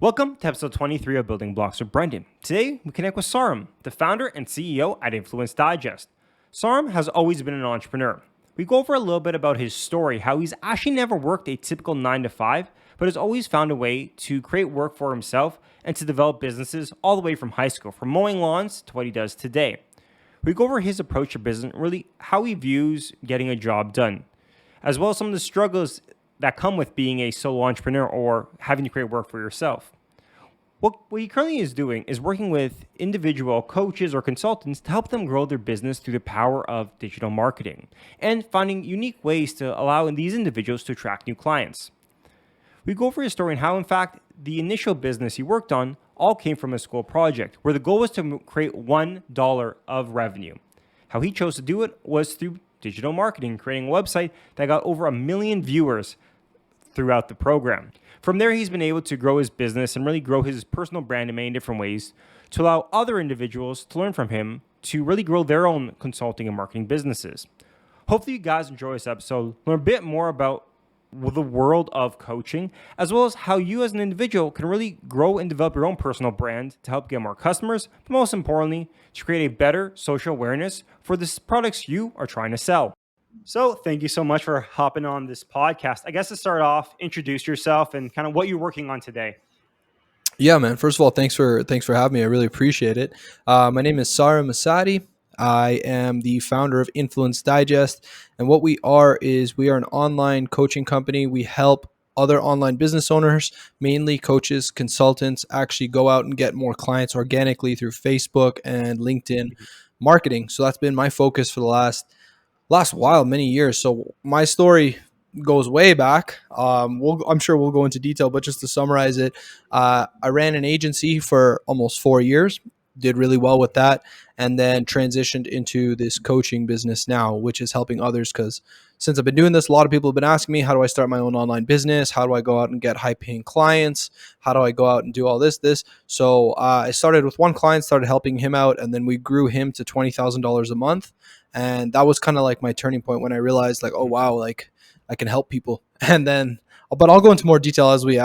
Welcome to episode 23 of Building Blocks with Brendan. Today, we connect with Saarim, the founder and CEO at Influence Digest. Saarim has always been an entrepreneur. We go over a little bit about his story, how he's actually never worked a typical 9 to 5, but has always found a way to create work for himself and to develop businesses all the way from high school, from mowing lawns to what he does today. We go over his approach to business, really how he views getting a job done, as well as some of the struggles that come with being a solo entrepreneur or having to create work for yourself. What he currently is doing is working with individual coaches or consultants to help them grow their business through the power of digital marketing and finding unique ways to allow these individuals to attract new clients. We go over his story and how, in fact, the initial business he worked on all came from a school project where the goal was to create $1 of revenue. How he chose to do it was through digital marketing, creating a website that got over 1 million viewers throughout the program. From there, he's been able to grow his business and really grow his personal brand in many different ways to allow other individuals to learn from him to really grow their own consulting and marketing businesses. Hopefully you guys enjoy this episode, learn a bit more about the world of coaching, as well as how you as an individual can really grow and develop your own personal brand to help get more customers, but most importantly, to create a better social awareness for the products you are trying to sell. So thank you so much for hopping on this podcast. I guess to start off, introduce yourself and kind of what you're working on today. Yeah, man. First of all, thanks for having me. I really appreciate it. My name is Saarim Asady. I am the founder of Influence Digest, and what we are is we are an online coaching company. We help other online business owners, mainly coaches, consultants, actually go out and get more clients organically through Facebook and LinkedIn marketing. So that's been my focus for the last while, many years. So my story goes way back. I'm sure we'll go into detail, but just to summarize it, I ran an agency for almost 4 years, did really well with that, and then transitioned into this coaching business now, which is helping others. Because since I've been doing this, a lot of people have been asking me, how do I start my own online business? How do I go out and get high paying clients? How do I go out and do all this? So I started with one client, started helping him out, and then we grew him to $20,000 a month. And that was kind of like my turning point when I realized, like, oh, wow, like I can help people. And then, but I'll go into more detail as we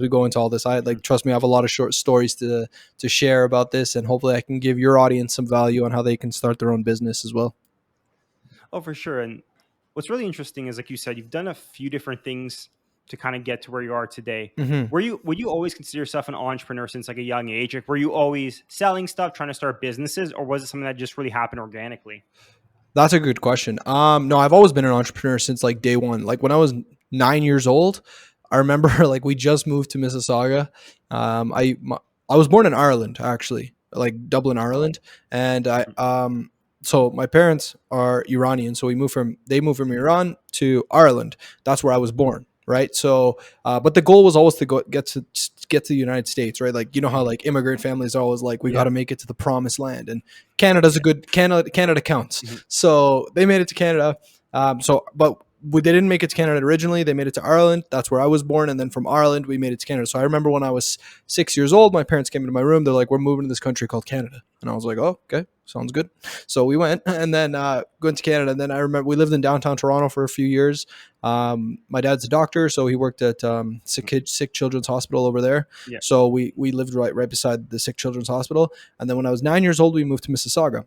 go into all this. Trust me, I have a lot of short stories to share about this, and hopefully I can give your audience some value on how they can start their own business as well. Oh, for sure. And what's really interesting is, like you said, you've done a few different things to kind of get to where you are today. Mm-hmm. Would you always consider yourself an entrepreneur since like a young age? Like, were you always selling stuff, trying to start businesses, or was it something that just really happened organically? That's a good question. No, I've always been an entrepreneur since like day one. Like when I was 9 years old, I remember like we just moved to Mississauga. I was born in Ireland, actually, like Dublin, Ireland, and so my parents are Iranian, so they moved from Iran to Ireland. That's where I was born, right? So, but the goal was always to get to the United States, right? Like, you know how like immigrant families are always like, we got to make it to the promised land, and Canada counts. Mm-hmm. So they made it to Canada. But they didn't make it to Canada originally. They made it to Ireland. That's where I was born. And then from Ireland, we made it to Canada. So I remember when I was 6 years old, my parents came into my room. They're like, we're moving to this country called Canada. And I was like, oh, okay, sounds good. So we went and then went to Canada. And then I remember we lived in downtown Toronto for a few years. My dad's a doctor, so he worked at sick children's hospital over there. Yeah. So we lived right beside the sick children's hospital. And then when I was 9 years old, we moved to Mississauga.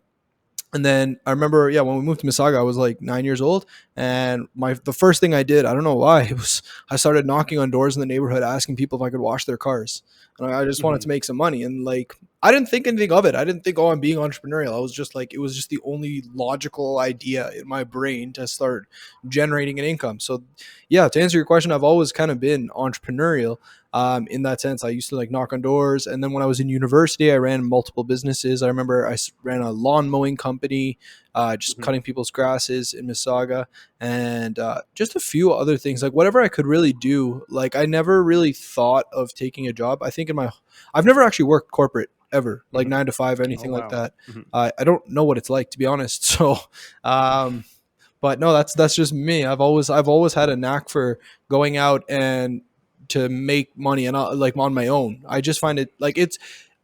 And then I remember, when we moved to Mississauga, I was like 9 years old. And the first thing I did, I don't know why, it was I started knocking on doors in the neighborhood, asking people if I could wash their cars. And I just wanted to make some money. And like, I didn't think anything of it. I didn't think, I'm being entrepreneurial. I was just like, it was just the only logical idea in my brain to start generating an income. So yeah, to answer your question, I've always kind of been entrepreneurial. In that sense, I used to like knock on doors. And then when I was in university, I ran multiple businesses. I remember I ran a lawn mowing company, just cutting people's grasses in Mississauga, and just a few other things, like whatever I could really do. Like I never really thought of taking a job. I think I've never actually worked corporate ever, like 9 to 5, anything like that. Mm-hmm. I don't know what it's like, to be honest. So, but no, that's just me. I've always had a knack for going out and to make money, and like on my own. I just find it like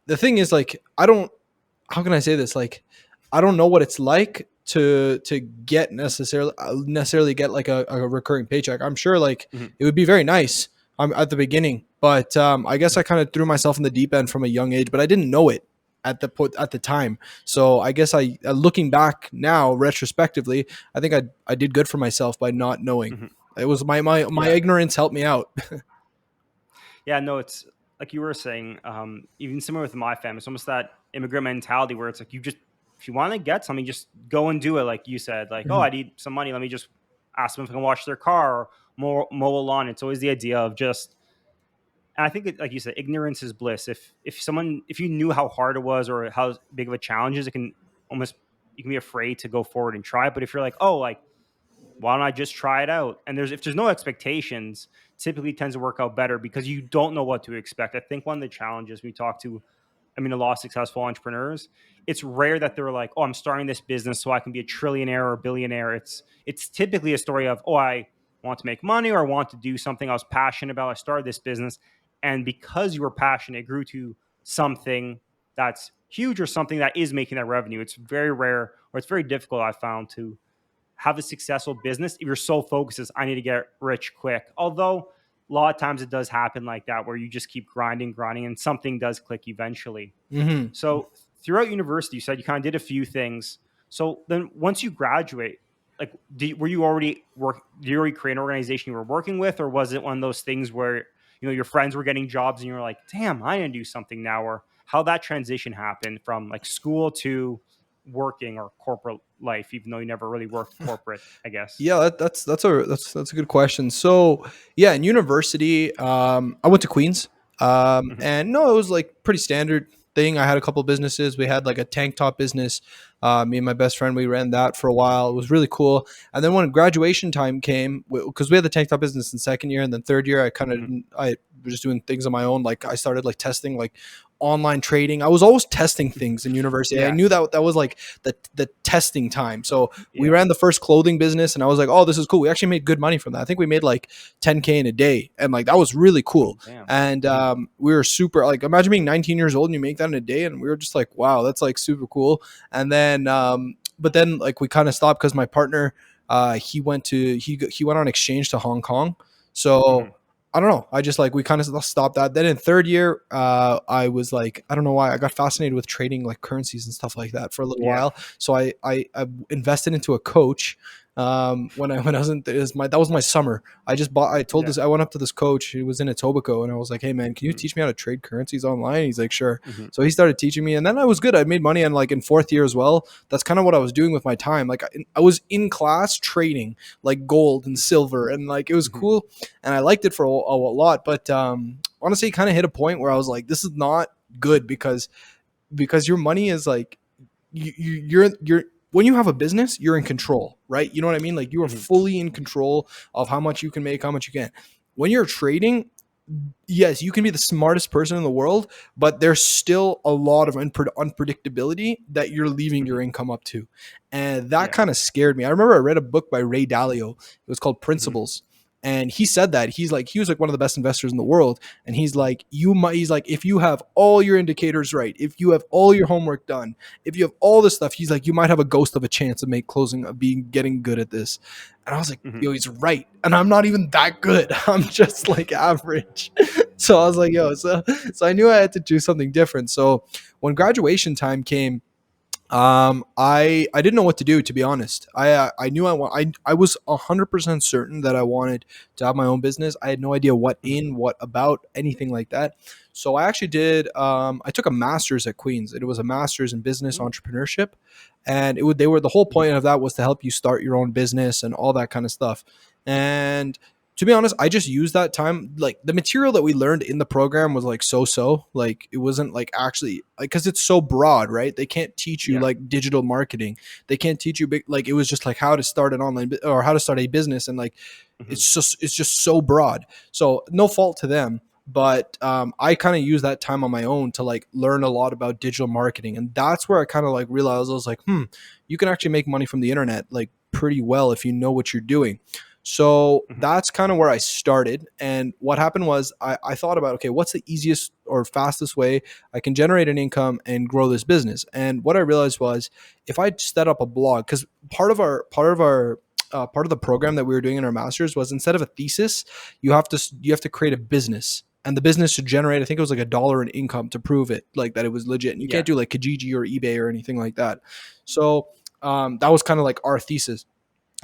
the thing is like, how can I say this? Like, I don't know what it's like to get necessarily get like a recurring paycheck. I'm sure like it would be very nice. I'm at the beginning, but I guess I kind of threw myself in the deep end from a young age, but I didn't know it at the time. So I guess looking back now retrospectively, I think I did good for myself by not knowing. Mhm. It was my Yeah. ignorance helped me out. Yeah, no, it's like you were saying, even similar with my family. It's almost that immigrant mentality where it's like you just, if you want to get something, just go and do it. Like you said, like, oh, Mhm. I need some money. Let me just ask them if I can wash their car or mow a lawn. It's always the idea of just, and I think, like you said, ignorance is bliss. If you knew how hard it was or how big of a challenge it is, it can almost, you can be afraid to go forward and try it. But if you're like, oh, like, why don't I just try it out? And if there's no expectations, typically tends to work out better because you don't know what to expect. I think one of the challenges we talk to, I mean, a lot of successful entrepreneurs, it's rare that they're like, "Oh, I'm starting this business so I can be a trillionaire or a billionaire." It's typically a story of, "Oh, I want to make money or I want to do something I was passionate about. I started this business, and because you were passionate, it grew to something that's huge or something that is making that revenue." It's very rare, or it's very difficult, I found, to have a successful business if you're so focused as I need to get rich quick. Although a lot of times it does happen like that where you just keep grinding and something does click eventually. Hmm. So throughout university, you said you kind of did a few things. So then once you graduate, like were you already did you already create an organization you were working with, or was it one of those things where your friends were getting jobs and you were like, damn, I need to do something now? Or how that transition happened from like school to working or corporate life, even though you never really worked corporate, I guess. Yeah, that's a good question. So yeah, in university, I went to Queens, Hmm. and no, it was like pretty standard thing. I had a couple businesses. We had like a tank top business. Me and my best friend, we ran that for a while. It was really cool. And then when graduation time came, because we had the tank top business in second year, and then third year, Hmm. I was just doing things on my own. Like I started like testing like online trading. I was always testing things in university. I Yeah. knew that that was like the testing time. So we Yeah. ran the first clothing business, and I was like, oh, this is cool. We actually made good money from that. I think we made like 10K in a day, and like that was really cool. Damn. And Hmm. we were super like, imagine being 19 years old and you make that in a day, and we were just like, wow, that's like super cool. And then but then like we kind of stopped because my partner he went on exchange to Hong Kong. So Hmm. I don't know. I just like we kind of stopped that. Then in third year, I was like, I don't know why I got fascinated with trading like currencies and stuff like that for a little Yeah. while. So I invested into a coach. When I was in that was my summer. I told Yeah. this I went up to this coach. He was in Etobicoke, and I was like, hey man, can you Hmm. teach me how to trade currencies online? He's like, sure. Hmm. So he started teaching me, and then I was good. I made money, and like in fourth year as well. That's kind of what I was doing with my time. Like I was in class trading like gold and silver, and like it was Hmm. cool, and I liked it for a lot. But honestly, kind of hit a point where I was like, this is not good because your money is like you're when you have a business, you're in control, right? You know what I mean? Like you are Hmm. fully in control of how much you can make, how much you can. When you're trading, yes, you can be the smartest person in the world, but there's still a lot of unpredictability that you're leaving Hmm. your income up to. And that Yeah. kind of scared me. I remember I read a book by Ray Dalio. It was called Hmm. Principles. And he said that he was like one of the best investors in the world. And he's like, if you have all your indicators right, if you have all your homework done, if you have all this stuff, he's like, you might have a ghost of a chance of being getting good at this. And I was like, Hmm. yo, he's right. And I'm not even that good. I'm just like average. So I was like, yo, so I knew I had to do something different. So when graduation time came, I didn't know what to do, to be honest. I knew I was 100% certain that I wanted to have my own business. I had no idea Hmm. what about anything like that. So I actually did. I took a master's at Queens. It was a master's in business entrepreneurship, and they were the whole Hmm. point of that was to help you start your own business and all that kind of stuff. And to be honest, I just used that time. Like the material that we learned in the program was like so. Like it wasn't like actually like because it's so broad, right? They can't teach you Yeah. like digital marketing. They can't teach you big like it was just like how to start an or how to start a business, and like Hmm. it's just so broad. So no fault to them. But I kind of use that time on my own to like learn a lot about digital marketing, and that's where I kind of like realized I was like, you can actually make money from the internet like pretty well if you know what you're doing. So Hmm. that's kind of where I started. And what happened was I thought about, okay, what's the easiest or fastest way I can generate an income and grow this business? And what I realized was if I set up a blog, because part of our part of the program that we were doing in our masters was instead of a thesis, you have to create a business, and the business should generate, I think it was like $1 in income to prove it, like that it was legit. And you can't Yeah. do like Kijiji or eBay or anything like that. So that was kind of like our thesis.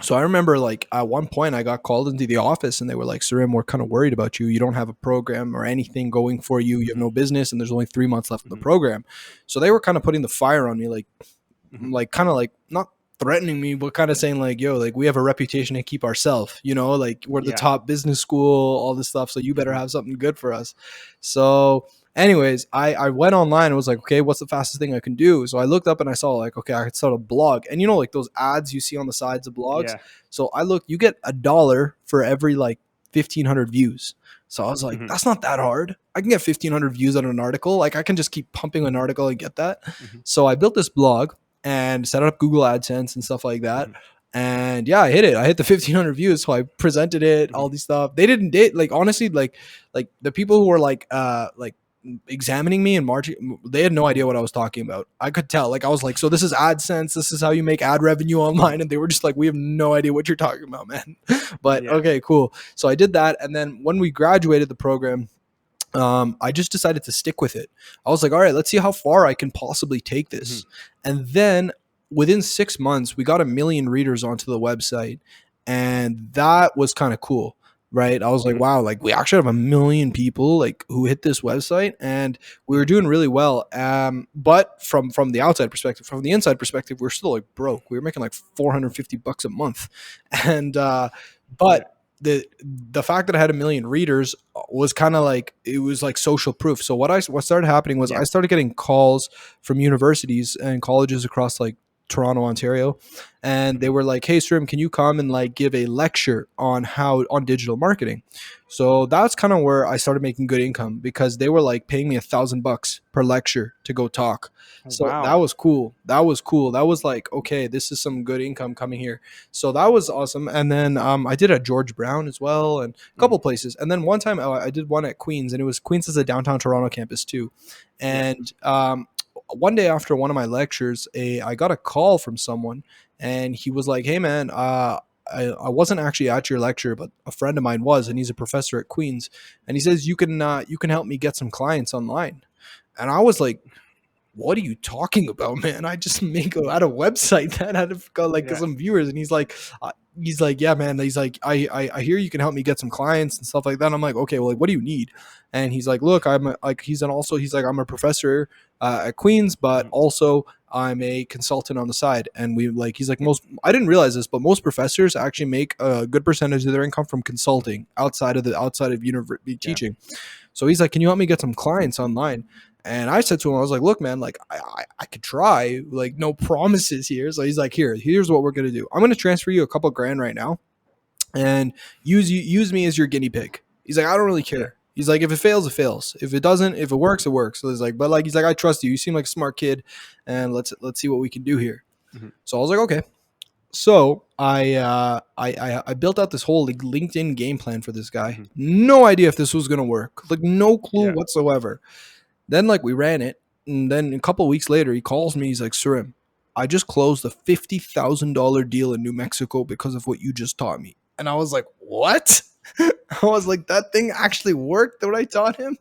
So I remember like at one point I got called into the office and they were like, Saarim, we're kind of worried about you. You don't have a program or anything going for you. You have no business and there's only 3 months left of the program. So they were kind of putting the fire on me, like kind of like not threatening me, but kind of saying like, yo, like we have a reputation to keep ourselves, like we're the Yeah. top business school, all this stuff. So you better have something good for us. So anyways, I went online and was like, okay, what's the fastest thing I can do? So I looked up and I saw like, okay, I could start a blog. And like those ads you see on the sides of blogs. Yeah. So I looked, you get $1 for every like 1,500 views. So I was like, that's not that hard. I can get 1,500 views on an article. Like I can just keep pumping an article and get that. So I built this blog and set up Google AdSense and stuff like that. And yeah, I hit it. I hit the 1,500 views. So I presented it, all these stuff. They didn't date, like, honestly, like the people who were like examining me and marching, they had no idea what I was talking about. I could tell. Like I was like, so this is AdSense. This is how you make ad revenue online. And they were just like, we have no idea what you're talking about, man. But okay, cool. So I did that. And then when we graduated the program, I just decided to stick with it. I was like, all right, let's see how far I can possibly take this. And then within 6 months, we got 1 million readers onto the website. And that was kind of cool, right? I was like, wow, like we actually have 1 million people like who hit this website, and we were doing really well. But from the outside perspective, from the inside perspective, we're still like broke. We were making like $450 a month. And, but the fact that I had 1 million readers was kind of like, it was like social proof. So what started happening was I started getting calls from universities and colleges across like Toronto, Ontario, and they were like, hey Saarim, can you come and like give a lecture on digital marketing? So that's kind of where I started making good income, because they were like paying me $1,000 per lecture to go talk. So that was cool. That was like, okay, this is some good income coming here. So that was awesome. And then I did at George Brown as well, and a couple places. And then one time I did one at Queens, and Queens is a downtown Toronto campus too. And one day after one of my lectures, I got a call from someone, and he was like, hey man, I wasn't actually at your lecture, but a friend of mine was, and he's a professor at Queens, and he says you can help me get some clients online. And I was like, what are you talking about, man? I just had a website that had got like some viewers. And he's like, yeah, man. He's like, I hear you can help me get some clients and stuff like that. And I'm like, okay, well, like, what do you need? And he's like, look, I'm a professor at Queens, but also I'm a consultant on the side. And he's like, I didn't realize this, but most professors actually make a good percentage of their income from consulting outside of university teaching. So he's like, can you help me get some clients online? And I said to him, I was like, look, man, like I could try, like no promises here. So he's like, here's what we're going to do. I'm going to transfer you a couple grand right now and use me as your guinea pig. He's like, I don't really care. He's like, if it fails, it fails. If it doesn't, if it works, it works. So he's like, I trust you. You seem like a smart kid, and let's see what we can do here. So I was like, okay. So I built out this whole like LinkedIn game plan for this guy. No idea if this was going to work. Like no clue whatsoever. Then like we ran it, and then a couple of weeks later he calls me. He's like, Saarim, I just closed a $50,000 deal in New Mexico because of what you just taught me. And I was like, what? I was like, that thing actually worked, what I taught him?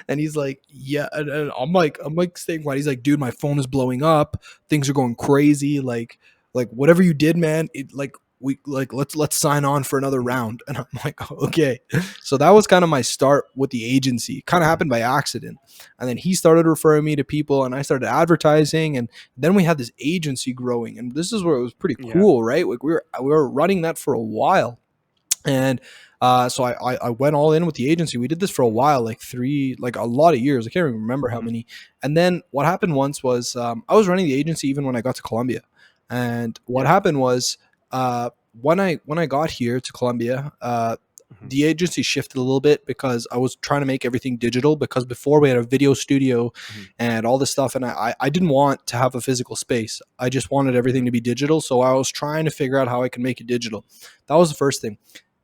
And he's like, yeah. And I'm like staying quiet. He's like, dude, my phone is blowing up. Things are going crazy. Like whatever you did, man, let's sign on for another round. And I'm like, okay. So that was kind of my start with the agency. Kind of happened by accident. And then he started referring me to people, and I started advertising, and then we had this agency growing. And this is where it was pretty cool, right? Like we were running that for a while. And so I went all in with the agency. We did this for a while, like a lot of years. I can't even remember how many. And then what happened once was I was running the agency even when I got to Columbia. And what happened was when I got here to Columbia, the agency shifted a little bit because I was trying to make everything digital, because before we had a video studio and all this stuff, and I didn't want to have a physical space. I just wanted everything to be digital. So I was trying to figure out how I can make it digital. That was the first thing.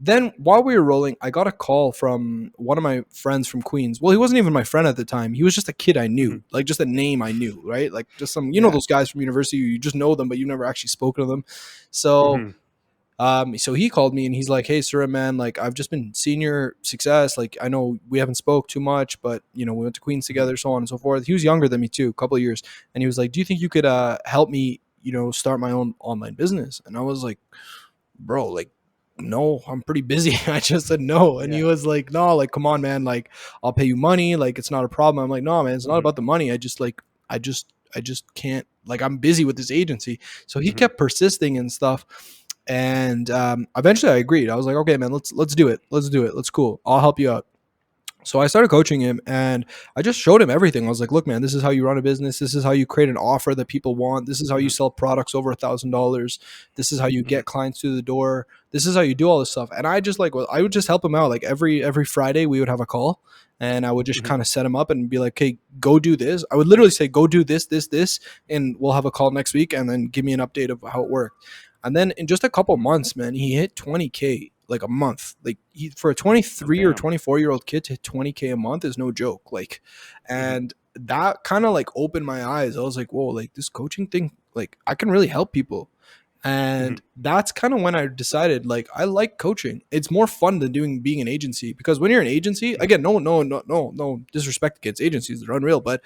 Then while we were rolling, I got a call from one of my friends from Queens. Well, he wasn't even my friend at the time. He was just a kid I knew, like just a name I knew, right? Like just some, know, those guys from university, you just know them, but you've never actually spoken to them. So So he called me and he's like, "Hey, Sir, man, like I've just been senior success. Like I know we haven't spoke too much, but you know we went to Queens together, so on and so forth." He was younger than me too, a couple of years, and he was like, "Do you think you could help me, you know, start my own online business?" And I was like, "Bro, like." No, I'm pretty busy. I just said no. And he Yeah. was like, no, like, come on, man. Like, I'll pay you money. Like, it's not a problem. I'm like, no, man, it's not Hmm. about the money. I just can't, like, I'm busy with this agency. So he Hmm. kept persisting and stuff. And eventually I agreed. I was like, okay, man, let's do it. Let's do it. Let's cool. I'll help you out. So I started coaching him and I just showed him everything. I was like, look, man, this is how you run a business. This is how you create an offer that people want. This is how you Hmm. sell products over $1,000. This is how you Hmm. get clients through the door. This is how you do all this stuff. And I just like, well, I would just help him out. Like every Friday we would have a call and I would just Hmm. kind of set him up and be like, hey, go do this. I would literally say, go do this, and we'll have a call next week and then give me an update of how it worked. And then in just a couple months, man, he hit 20K like a month. Like for a Oh, 23 or damn. 24-year-old kid to hit 20K a month is no joke. Like, Hmm. and that kind of like opened my eyes. I was like, whoa, like this coaching thing, like I can really help people. Hmm. And that's kind of when I decided like I like coaching. It's more fun than doing being an agency because when you're an agency, Hmm. again, no disrespect against agencies, they're unreal, but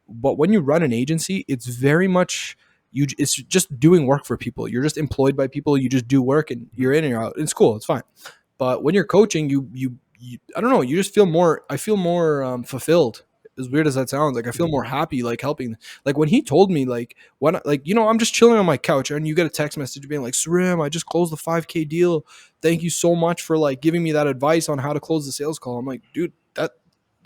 when you run an agency, it's very much it's just doing work for people. You're just employed by people. You just do work and Hmm. you're in and you're out. It's cool. It's fine. But when you're coaching, you I don't know. You just feel more. I feel more fulfilled. As weird as that sounds, like I feel Hmm. more happy, like helping. Like when he told me, like when, like you know, I'm just chilling on my couch, and you get a text message being like, "Sarim, I just closed the 5K deal. Thank you so much for like giving me that advice on how to close the sales call." I'm like, dude, that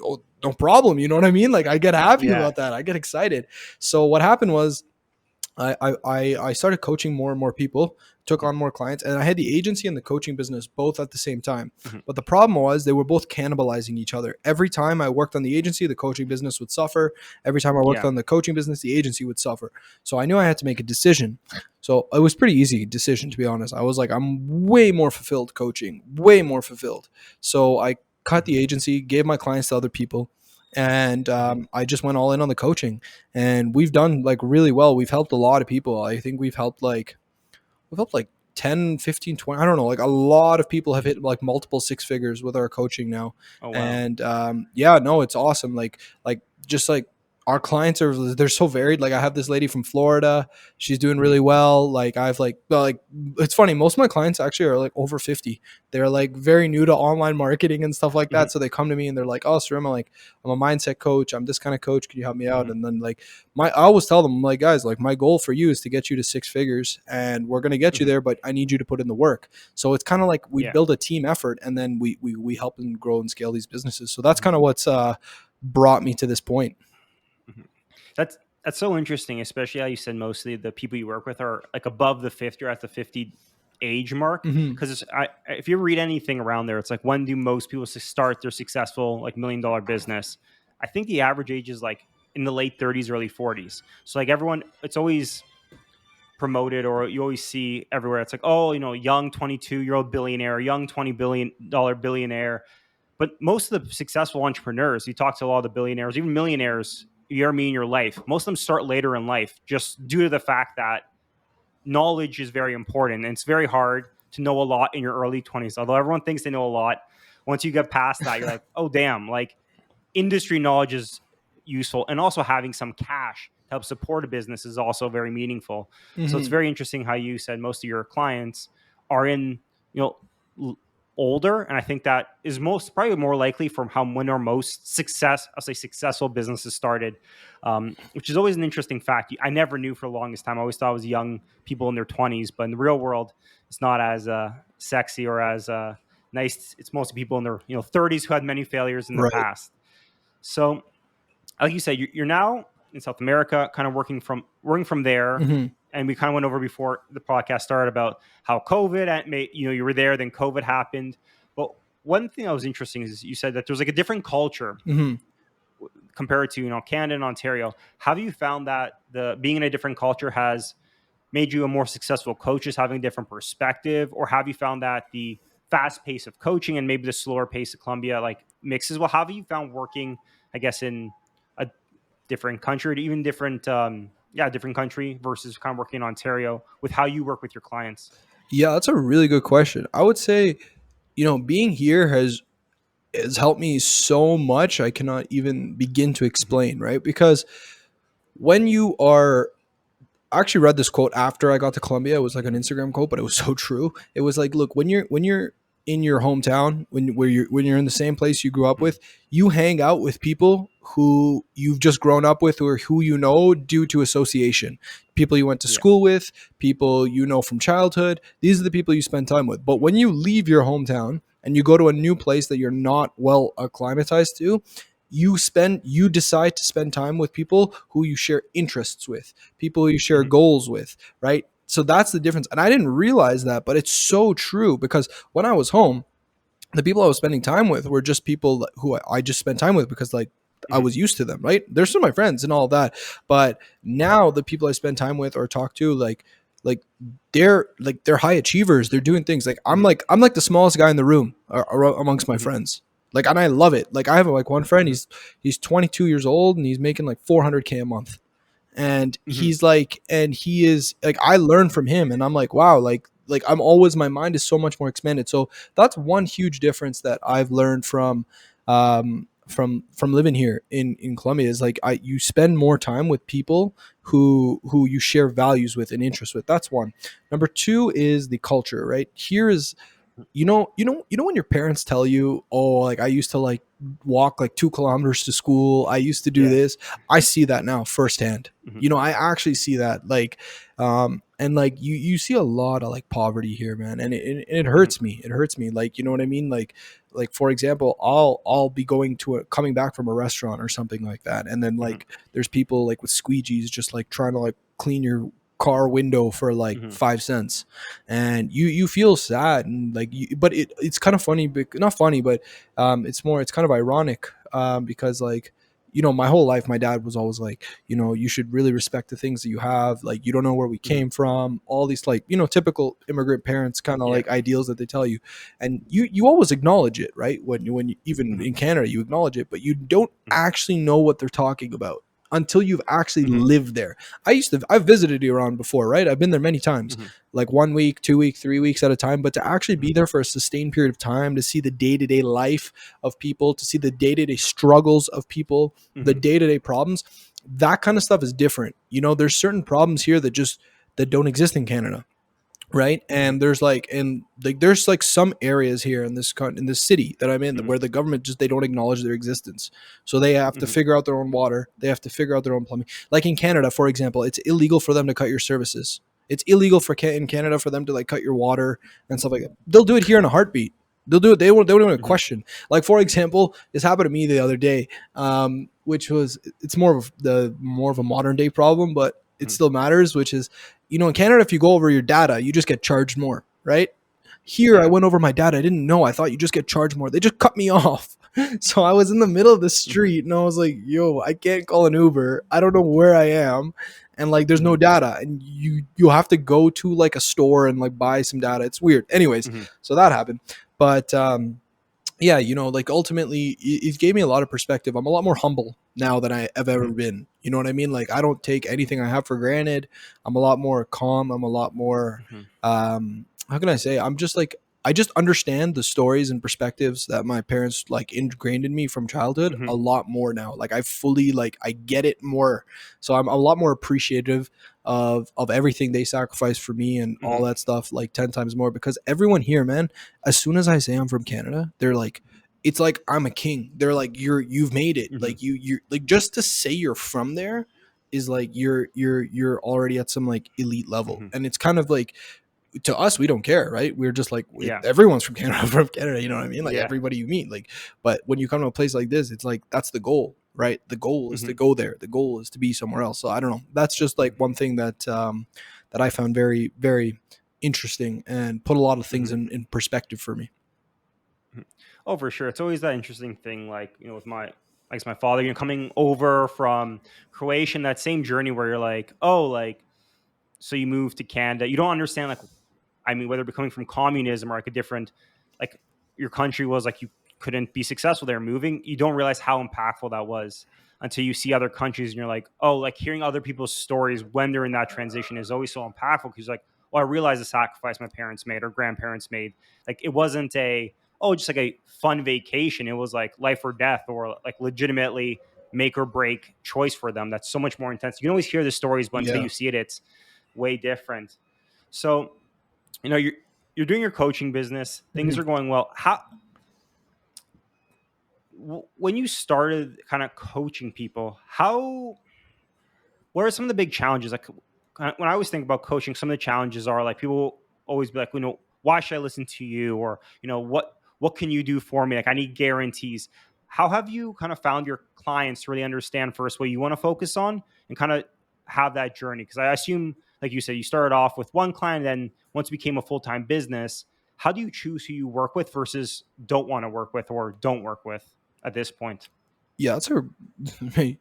oh, no problem. You know what I mean? Like I get happy Yeah. about that. I get excited. So what happened was I started coaching more and more people, took on more clients, and I had the agency and the coaching business both at the same time. Hmm. But the problem was they were both cannibalizing each other. Every time I worked on the agency, the coaching business would suffer. Every time I worked Yeah. on the coaching business, the agency would suffer. So I knew I had to make a decision. So it was pretty easy decision to be honest. I was like, I'm way more fulfilled coaching, way more fulfilled. So I cut Hmm. the agency, gave my clients to other people, and Hmm. I just went all in on the coaching and we've done like really well. We've helped a lot of people. I think we've helped like 10, 15, 20. I don't know, like a lot of people have Hmm. hit like multiple six figures with our coaching now. Oh, wow. And yeah, no, it's awesome. Like just like our clients are, they're so varied. Like I have this lady from Florida, she's doing Hmm. really well. Like I've like, well, like it's funny, most of my clients actually are like over 50. They're like very new to online marketing and stuff like Hmm. that, so they come to me and they're like, oh Sarim, like I'm a mindset coach, I'm this kind of coach, can you help me out? Hmm. And then like I always tell them, I'm like, guys, like my goal for you is to get you to six figures and we're going to get you Hmm. there, but I need you to put in the work. So it's kind of like we Yeah. build a team effort and then we help and grow and scale these businesses. So that's Hmm. kind of what's brought me to this point. Hmm. That's so interesting, especially how you said mostly the people you work with are like above the 50 or at the 50 age mark. Hmm. Because if you read anything around there, it's like when do most people start their successful like $1 million business? I think the average age is like in the late 30s, early 40s. So like everyone, it's always promoted or you always see everywhere. It's like, oh, young 22-year-old billionaire, young $20 billion billionaire. But most of the successful entrepreneurs, you talk to a lot of the billionaires, even millionaires, you're me in your life. Most of them start later in life just due to the fact that knowledge is very important. And it's very hard to know a lot in your early 20s. Although everyone thinks they know a lot, once you get past that, you're like, oh, damn, like industry knowledge is useful. And also having some cash to help support a business is also very meaningful. So it's Hmm. very interesting how you said most of your clients are in, you know, older. And I think that is most probably more likely from how when our most I'll say successful businesses started, which is always an interesting fact. I never knew for the longest time. I always thought it was young people in their 20s, but in the real world, it's not as sexy or as nice. It's mostly people in their 30s who had many failures in the Right. past. So, like you said, you're now in South America, kind of working from there. Hmm. And we kind of went over before the podcast started about how COVID you were there, then COVID happened. But one thing that was interesting is you said that there's like a different culture Hmm. compared to Canada and Ontario. Have you found that the being in a different culture has made you a more successful coach, just having a different perspective, or have you found that the fast pace of coaching and maybe the slower pace of Colombia like mixes well? How have you found working, I guess, in a different country, or even different, different country versus kind of working in Ontario with how you work with your clients? Yeah, that's a really good question. I would say, being here has helped me so much. I cannot even begin to Hmm. explain, right? Because when you are I actually read this quote after I got to Columbia. It was like an Instagram quote, but it was so true. It was like, look, when you're in your hometown, when you're in the same place you grew up Hmm. with, you hang out with people who you've just grown up with or who you know due to association. People you went to Yeah. school with, people you know from childhood. These are the people you spend time with. But when you leave your hometown and you go to a new place that you're not well acclimatized to, you decide to spend time with people who you share interests with, people who you share Hmm. goals with, right? So that's the difference. And I didn't realize that, but it's so true because when I was home, the people I was spending time with were just people who I just spent time with because like I Hmm. was used to them, right? They're still my friends and all of that. But now the people I spend time with or talk to, like they're high achievers. They're doing things like Hmm. I'm like the smallest guy in the room amongst my Hmm. friends. Like, and I love it. Like I have like one friend. Hmm. He's 22 years old and he's making like 400K a month, and Hmm. he is like, I learn from him and I'm like, wow, like I'm always, my mind is so much more expanded. So that's one huge difference that I've learned from living here in Colombia is like, I you spend more time with people who you share values with and interests with. That's one. Number two is the culture, right? Here is, when your parents tell you, oh, like I used to like walk like 2 kilometers to school, I used to do Yeah. this. I see that now firsthand. Hmm. I actually see that, like, and like you see a lot of like poverty here, man, and it Hmm. hurts me. It hurts me, like, you know what I mean, like for example, I'll be coming back from a restaurant or something like that, and then Hmm. like there's people like with squeegees just like trying to like clean your car window for like Hmm. 5 cents, and you feel sad, and like but it's kind of funny, but not funny, but it's kind of ironic, because like, my whole life my dad was always like, you should really respect the things that you have, like you don't know where we Hmm. came from, all these like, typical immigrant parents kind of Yeah. like ideals that they tell you, and you always acknowledge it, right? When you, even Hmm. in Canada, you acknowledge it, but you don't Hmm. actually know what they're talking about until you've actually Hmm. lived there. I've visited Iran before, right? I've been there many times, Hmm. like 1 week, 2 week, 3 weeks at a time. But to actually be there for a sustained period of time, to see the day to day life of people, to see the day to day struggles of people, the Hmm. day to day problems, that kind of stuff is different. There's certain problems here that don't exist in Canada, right? Hmm. And there's like some areas here in this city that I'm in Hmm. where the government just, they don't acknowledge their existence, so they have to Hmm. figure out their own water, they have to figure out their own plumbing. Like in Canada, for example, it's illegal for them to cut your services. It's illegal in Canada for them to like cut your water and stuff like that. They'll do it here in a heartbeat. They'll do it. They don't even Hmm. question. Like, for example, this happened to me the other day, which was, it's more of a modern day problem, but it Hmm. still matters. Which is, in Canada, if you go over your data, you just get charged more, right? Here, I Yeah. went over my data. I didn't know. I thought you just get charged more. They just cut me off. So I was in the middle of the Hmm. street and I was like, yo, I can't call an Uber. I don't know where I am. And like, there's no Hmm. data. And you have to go to like a store and like buy some data. It's weird. Anyways, Hmm. so that happened. But yeah, like ultimately it gave me a lot of perspective. I'm a lot more humble now than I have ever Hmm. been. You know what I mean? Like, I don't take anything I have for granted. I'm a lot more calm. I'm a lot more, Hmm. how can I say? I'm just like, I just understand the stories and perspectives that my parents like ingrained in me from childhood Hmm. a lot more now. Like, I fully, like, I get it more. So I'm a lot more appreciative of everything they sacrificed for me and all Hmm. that stuff, like 10 times more, because everyone here, man, as soon as I say I'm from Canada, they're like, it's like I'm a king. They're like, you've made it. Hmm. Like, you're like, just to say you're from there is like, you're already at some like elite level. Hmm. And it's kind of like, to us, we don't care, right? We're just like, Yeah. everyone's from Canada, from Canada, you know what I mean? Like, Yeah. everybody you meet, like, but when you come to a place like this, it's like, that's the goal, right? The goal is to Hmm. go there. The goal is to be somewhere else. So I don't know. That's just like one thing that I found very, very interesting and put a lot of things Hmm. in perspective for me. Mhm. Oh, for sure. It's always that interesting thing, like, with I guess my father, coming over from Croatia, and that same journey where you're like, oh, like, so you moved to Canada. You don't understand, like, I mean, whether becoming from communism or like a different, like, your country was like, you couldn't be successful there moving. You don't realize how impactful that was until you see other countries and you're like, oh, like hearing other people's stories when they're in that transition is always so impactful because like, well, I realized the sacrifice my parents made or grandparents made. Like it wasn't just like a fun vacation. It was like life or death, or like legitimately make or break choice for them. That's so much more intense. You can always hear the stories, but until Yeah. you see it, it's way different. So, you're doing your coaching business, things Mhm. are going well. When you started kind of coaching people, what are some of the big challenges? Like when I always think about coaching, some of the challenges are like people always be like, why should I listen to you? Or, what can you do for me? Like I need guarantees. How have you kind of found your clients to really understand first what you want to focus on and kind of have that journey? Because I assume, like you said, you started off with one client, then once it became a full-time business, how do you choose who you work with versus don't want to work with or don't work with at this point? Yeah,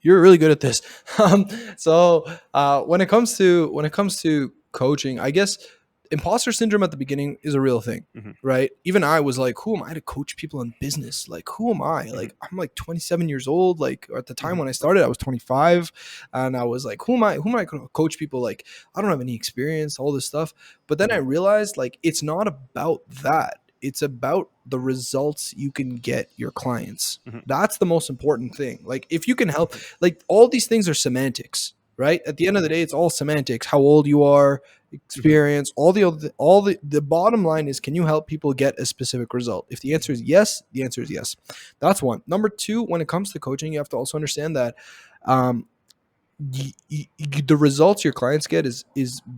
you're really good at this. When it comes to coaching, I guess imposter syndrome at the beginning is a real thing, Hmm. right? Even I was like, who am I to coach people in business? Like, who am I? Hmm. Like, I'm like 27 years old. Like, at the time Hmm. when I started, I was 25, and I was like, who am I? Who am I going to coach people? Like, I don't have any experience, all this stuff. But then I Hmm. realized, like, it's not about that. It's about the results you can get your clients. Hmm. That's the most important thing. Like if you can help, like all these things are semantics, right? At the end of the day, it's all semantics. How old you are, Hmm. experience, all the bottom line is, can you help people get a specific result? If the answer is yes, the answer is yes. That's one. Number two, when it comes to coaching, you have to also understand that um, the results your clients get is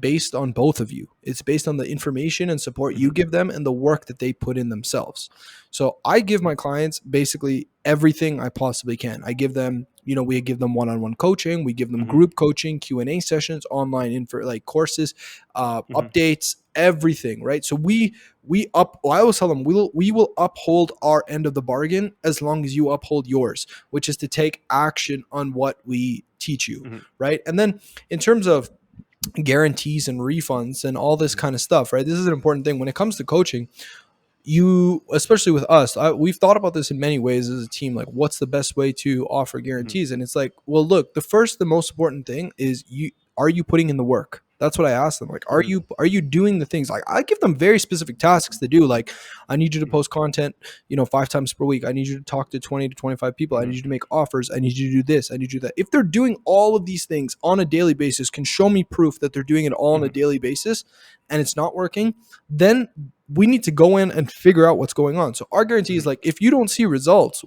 based on both of you. It's based on the information and support you Hmm. give them and the work that they put in themselves. So I give my clients basically everything I possibly can. I give them, we give them one-on-one coaching, we give them Hmm. group coaching, Q&A sessions, online info, like courses, Hmm. updates, everything, right? So I always tell them we will uphold our end of the bargain as long as you uphold yours, which is to take action on what we teach you, Hmm. right? And then in terms of guarantees and refunds and all this Hmm. kind of stuff, right? This is an important thing when it comes to coaching. You, especially with us, we've thought about this in many ways as a team. Like, what's the best way to offer Hmm. guarantees? And it's like, well, look, the most important thing is, are you putting in the work? That's what I ask them. Like, are Hmm. you doing the things? Like, I give them very specific tasks to do. Like, I need you to Hmm. post content, 5 times per week. I need you to talk to 20 to 25 people. I Hmm. need you to make offers. I need you to do this. I need you to that. If they're doing all of these things on a daily basis, can show me proof that they're doing it all on a Hmm. daily basis, and it's not working, then we need to go in and figure out what's going on. So our guarantee is, Hmm. like, if you don't see results,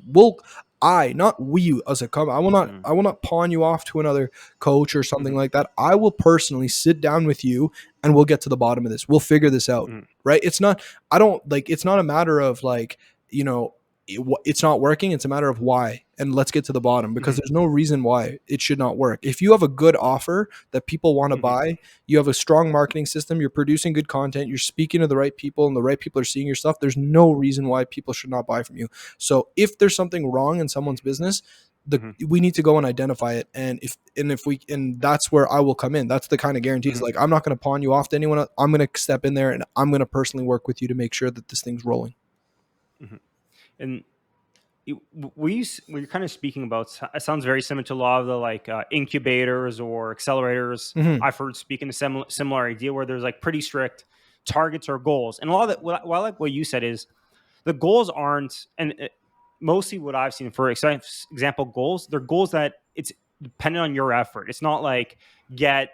not we as a company, I will not pawn you off to another coach or something Hmm. like that. I will personally sit down with you and we'll get to the bottom of this. We'll figure this out. Hmm. Right? It's not a matter of like, you know, it's not working. It's a matter of why. And let's get to the bottom, because Hmm. there's no reason why it should not work. If you have a good offer that people want to Hmm. buy, you have a strong marketing system, you're producing good content, you're speaking to the right people, and the right people are seeing your stuff, there's no reason why people should not buy from you. So if there's something wrong in someone's business, Hmm. we need to go and identify it. And that's where I will come in. That's the kind of guarantees. Hmm. Like, I'm not going to pawn you off to anyone else. I'm going to step in there and I'm going to personally work with you to make sure that this thing's rolling. Hmm. And we're kind of speaking about, it sounds very similar to a lot of the like incubators or accelerators Hmm. I've heard speaking a similar idea where there's like pretty strict targets or goals. And a lot of that, what I like what you said is the goals aren't, and mostly what I've seen for example, goals, they're goals that it's dependent on your effort. It's not like get,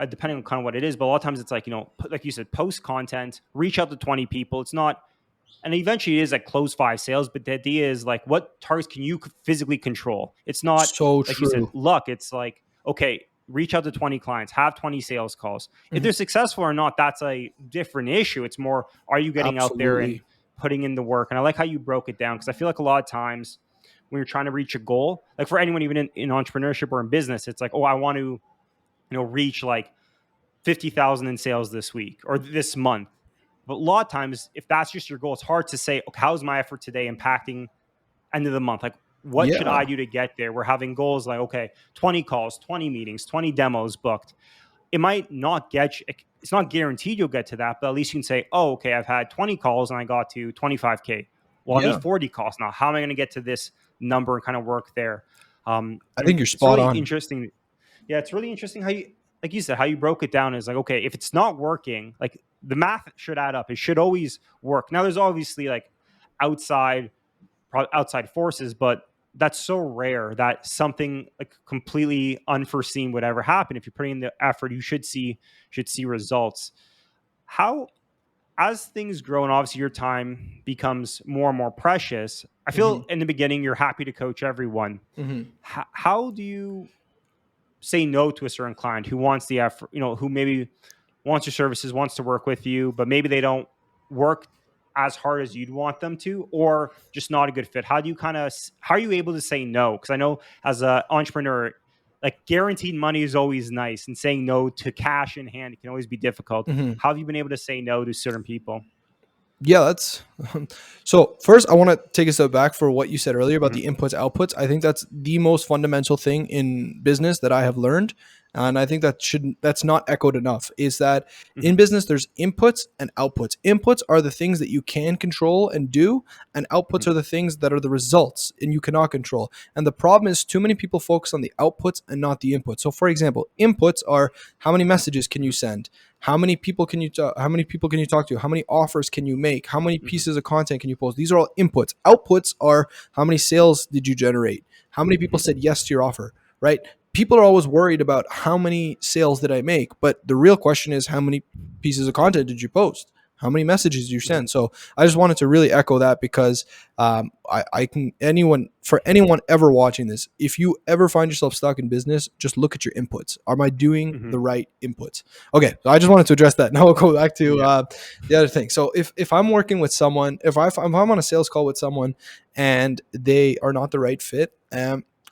depending on kind of what it is, but a lot of times it's like, like you said, post content, reach out to 20 people. It's not, and eventually it is like close 5 sales, but the idea is like, what targets can you physically control? It's not, So like you said, true. luck. It's like, okay, reach out to 20 clients, have 20 sales calls. If Mhm. they're successful or not, that's a different issue. It's more, are you getting out there and Absolutely. putting in the work? And I like how you broke it down, because I feel like a lot of times when you're trying to reach a goal, like for anyone even in entrepreneurship or in business, it's like, oh, I want to, reach like 50,000 in sales this week or this month. But a lot of times, if that's just your goal, it's hard to say, okay, how's my effort today impacting end of the month? Like, what should Yeah. I do to get there? We're having goals like, okay, 20 calls, 20 meetings, 20 demos booked. It might not get you, it's not guaranteed you'll get to that, but at least you can say, oh, okay, I've had 20 calls and I got to 25K. Well, I need Yeah. 40 calls now. How am I going to get to this number and kind of work there? I And think you're it's spot really on. interesting. Yeah, it's really interesting how you like you said, how you broke it down is like, okay, if it's not working, like the math should add up. It should always work. Now, there's obviously like outside outside forces, but that's so rare that something like completely unforeseen would ever happen. If you're putting in the effort, you should see results. How as things grow and obviously your time becomes more and more precious, I Hmm. feel in the beginning you're happy to coach everyone. Hmm. How do you say no to a certain client who wants the effort, who maybe wants your services, wants to work with you, but maybe they don't work as hard as you'd want them to, or just not a good fit? How are you able to say no? Because I know as an entrepreneur, like guaranteed money is always nice, and saying no to cash in hand can always be difficult. Hmm. How have you been able to say no to certain people? Yeah, that's so. First, I want to take a step back for what you said earlier about Hmm. the inputs outputs. I think that's the most fundamental thing in business that I have learned, and I think that's not echoed enough. Is that in Hmm. business there's inputs and outputs. Inputs are the things that you can control and do, and outputs Hmm. are the things that are the results and you cannot control. And the problem is too many people focus on the outputs and not the inputs. So, for example, inputs are how many messages can you send, how many people can you how many people can you talk to? How many offers can you make? How many Hmm. pieces of content can you post? These are all inputs. Outputs are how many sales did you generate? How many people Hmm. said yes to your offer, right? People are always worried about how many sales did I make, but the real question is how many pieces of content did you post? How many messages did you Hmm. send? So I just wanted to really echo that because I can anyone ever watching this, if you ever find yourself stuck in business, just look at your inputs. Am I doing Hmm. the right inputs? Okay, so I just wanted to address that. Now we'll go back to Yeah. the other thing. So if I'm working with someone, if I'm on a sales call with someone and they are not the right fit,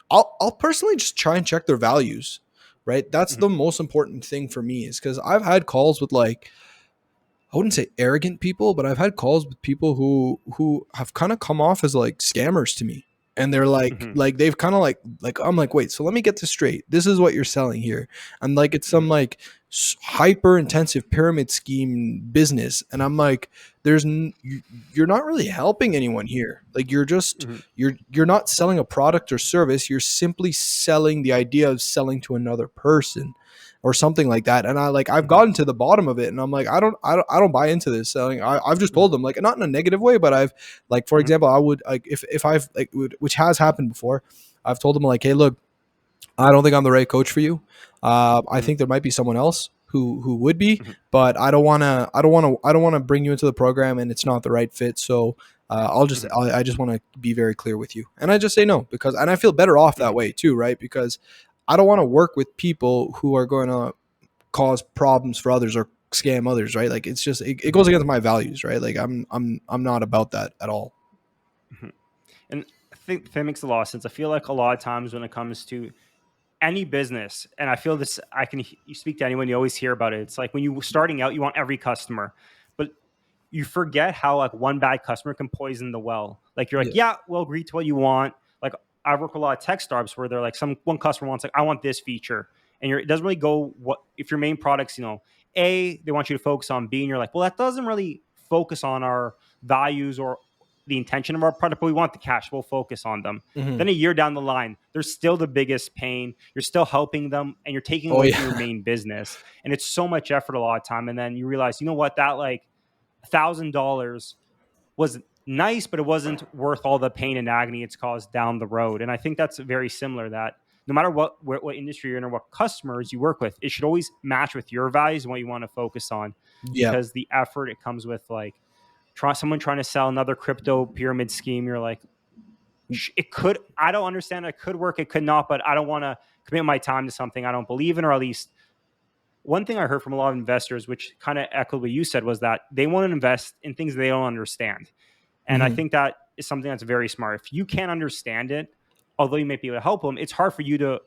I'll personally just try and check their values. Right, that's Hmm. the most important thing for me, is because I've had calls with like, I wouldn't say arrogant people, but I've had calls with people who have kind of come off as like scammers to me. And they're Hmm. like they've kind of like I'm like, wait, so let me get this straight. This is what you're selling here. And like it's some Hmm. like hyper intensive pyramid scheme business. And I'm like, you're not really helping anyone here. Like Hmm. you're not selling a product or service. You're simply selling the idea of selling to another person or something like that. And I've Hmm. gotten to the bottom of it, and I'm like, I don't buy into this. So like, I've just Hmm. told them, like, not in a negative way, but I've, like, for Hmm. example, I would like, if I've like, which has happened before, I've told them like, hey, look, I don't think I'm the right coach for you. I Hmm. think there might be someone else who would be, Hmm. but I don't want to bring you into the program and it's not the right fit. So Hmm. I just want to be very clear with you, and I just say no, because, and I feel better off that Hmm. way too, right? Because I don't want to work with people who are going to cause problems for others or scam others, right? Like it's just it Hmm. goes against my values, right? Like I'm not about that at all. Hmm. And I think that makes a lot of sense. I feel like a lot of times when it comes to any business, and I feel this, you speak to anyone, you always hear about it. It's like when you starting out, you want every customer, but you forget how like one bad customer can poison the well. Like you're like, Yeah. yeah, we'll agree to what you want. Like I work with a lot of tech startups where they're like, one customer wants like, I want this feature, and it doesn't really go what if your main products, A, they want you to focus on B, and you're like, well, that doesn't really focus on our values or the intention of our product, but we want the cash. We'll focus on them. Hmm. Then a year down the line, they're still the biggest pain. You're still helping them, and you're taking Oh away from your yeah. main business. And it's so much effort a lot of time. And then you realize, you know what, that like $1,000 was nice, but it wasn't worth all the pain and agony it's caused down the road. And I think that's very similar. That no matter what industry you're in or what customers you work with, it should always match with your values and what you want to focus on, Yeah. because the effort it comes with, like someone trying to sell another crypto pyramid scheme, you're like, it could, I don't understand, it could work, it could not, but I don't want to commit my time to something I don't believe in. Or at least one thing I heard from a lot of investors, which kind of echoed what you said, was that they want to invest in things they don't understand. And I Hmm. think that is something that's very smart. If you can't understand it, although you might be able to help them, it's hard for you to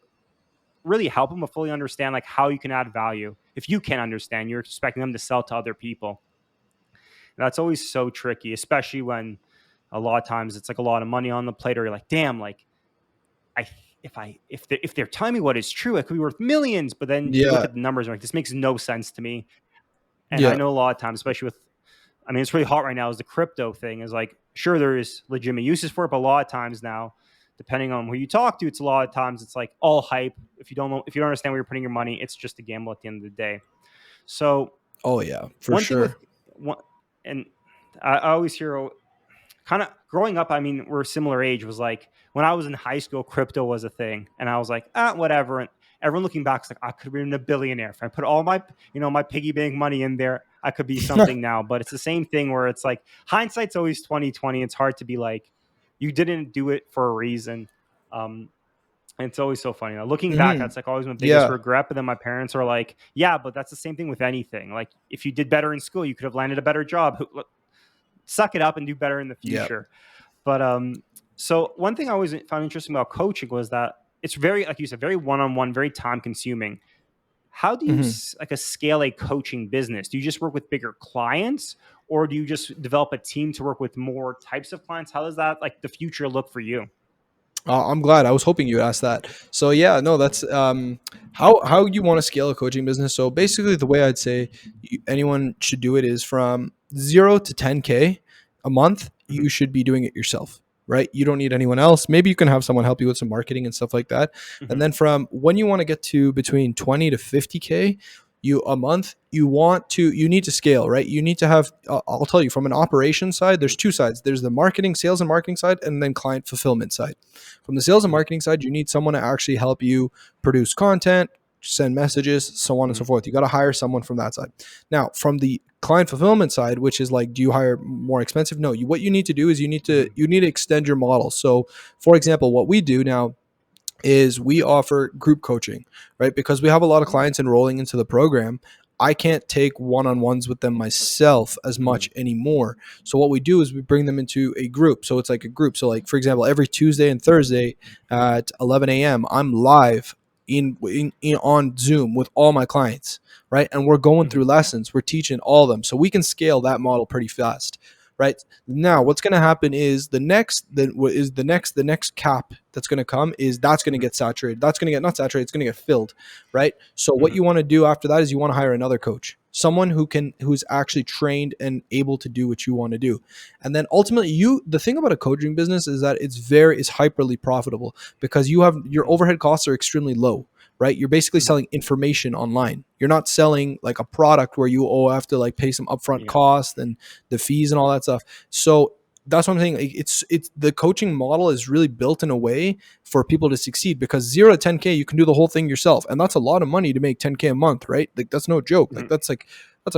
really help them to fully understand like how you can add value. If you can't understand, you're expecting them to sell to other people. And that's always so tricky, especially when a lot of times it's like a lot of money on the plate, or you're like, damn, like I if they're telling me what is true, it could be worth millions. But then you look Yeah. at the numbers and like, this makes no sense to me. And I Yeah. know a lot of times, especially with, I mean, it's really hot right now, is the crypto thing is like, sure, there is legitimate uses for it, but a lot of times now depending on who you talk to, it's a lot of times it's like all hype. If you don't understand where you're putting your money, it's just a gamble at the end of the day. So Oh yeah, for one thing with sure. one, and I always hear kind of growing up, I mean, we're a similar age, was like when I was in high school, crypto was a thing. And I was like, whatever. And everyone looking back is like, I could have been a billionaire. If I put all my, my piggy bank money in there, I could be something now. But it's the same thing where it's like hindsight's always 2020. It's hard to be like, you didn't do it for a reason. And it's always so funny. Now, looking back, Hmm. that's like always my biggest Yeah. regret. But then my parents are like, yeah, but that's the same thing with anything. Like if you did better in school, you could have landed a better job. Suck it up and do better in the Yeah. future. But so one thing I always found interesting about coaching was that it's very, like you said, very one-on-one, very time-consuming. How do you Hmm. like a scale a coaching business? Do you just work with bigger clients, or do you just develop a team to work with more types of clients? How does that like the future look for you? I'm glad. I was hoping you asked that. So yeah, no, that's how you want to scale a coaching business. So basically, the way I'd say anyone should do it is from 0 to 10K a month. Hmm. You should be doing it yourself, right? You don't need anyone else. Maybe you can have someone help you with some marketing and stuff like that. And Hmm. then from when you want to get to between 20 to 50K, you a month, you need to scale, right? You need to have I'll tell you, from an operation side, there's two sides. There's the marketing, sales and marketing side, and then client fulfillment side. From the sales and Hmm. marketing side, you need someone to actually help you produce content, send messages, so on and Hmm. so forth. You got to hire someone from that side. Now, from the client fulfillment side, which is like, do you hire more expensive? No. What you need to do is Hmm. you need to extend your model. So, for example, what we do now is we offer group coaching, right? Because we have a lot of Oh. clients enrolling into the program. I can't take one-on-ones with them myself as Hmm. much anymore. So what we do is we bring them into a group. So it's like a group. So like for example, every Tuesday and Thursday at 11 a.m. I'm live in on Zoom with all my clients, right? And we're going Hmm. through lessons. We're teaching all of them. So we can scale that model pretty fast, right? Now, what's going to happen is the next cap that's going to come is that's going to Hmm. get saturated. That's going to get not saturated. It's going to get filled, right? So what Hmm. you want to do after that is you want to hire another coach, someone who's actually trained and able to do what you want to do, and then ultimately the thing about a coaching business is that it's hyperly profitable because you have your overhead costs are extremely low, right? You're basically Hmm. selling information online. You're not selling like a product where you have to like pay some upfront Yeah. cost and the fees and all that stuff. So that's what I'm saying. Like, it's the coaching model is really built in a way for people to succeed because 0 to 10K you can do the whole thing yourself, and that's a lot of money to make 10K a month, right? Like that's no joke. Like Hmm. that's like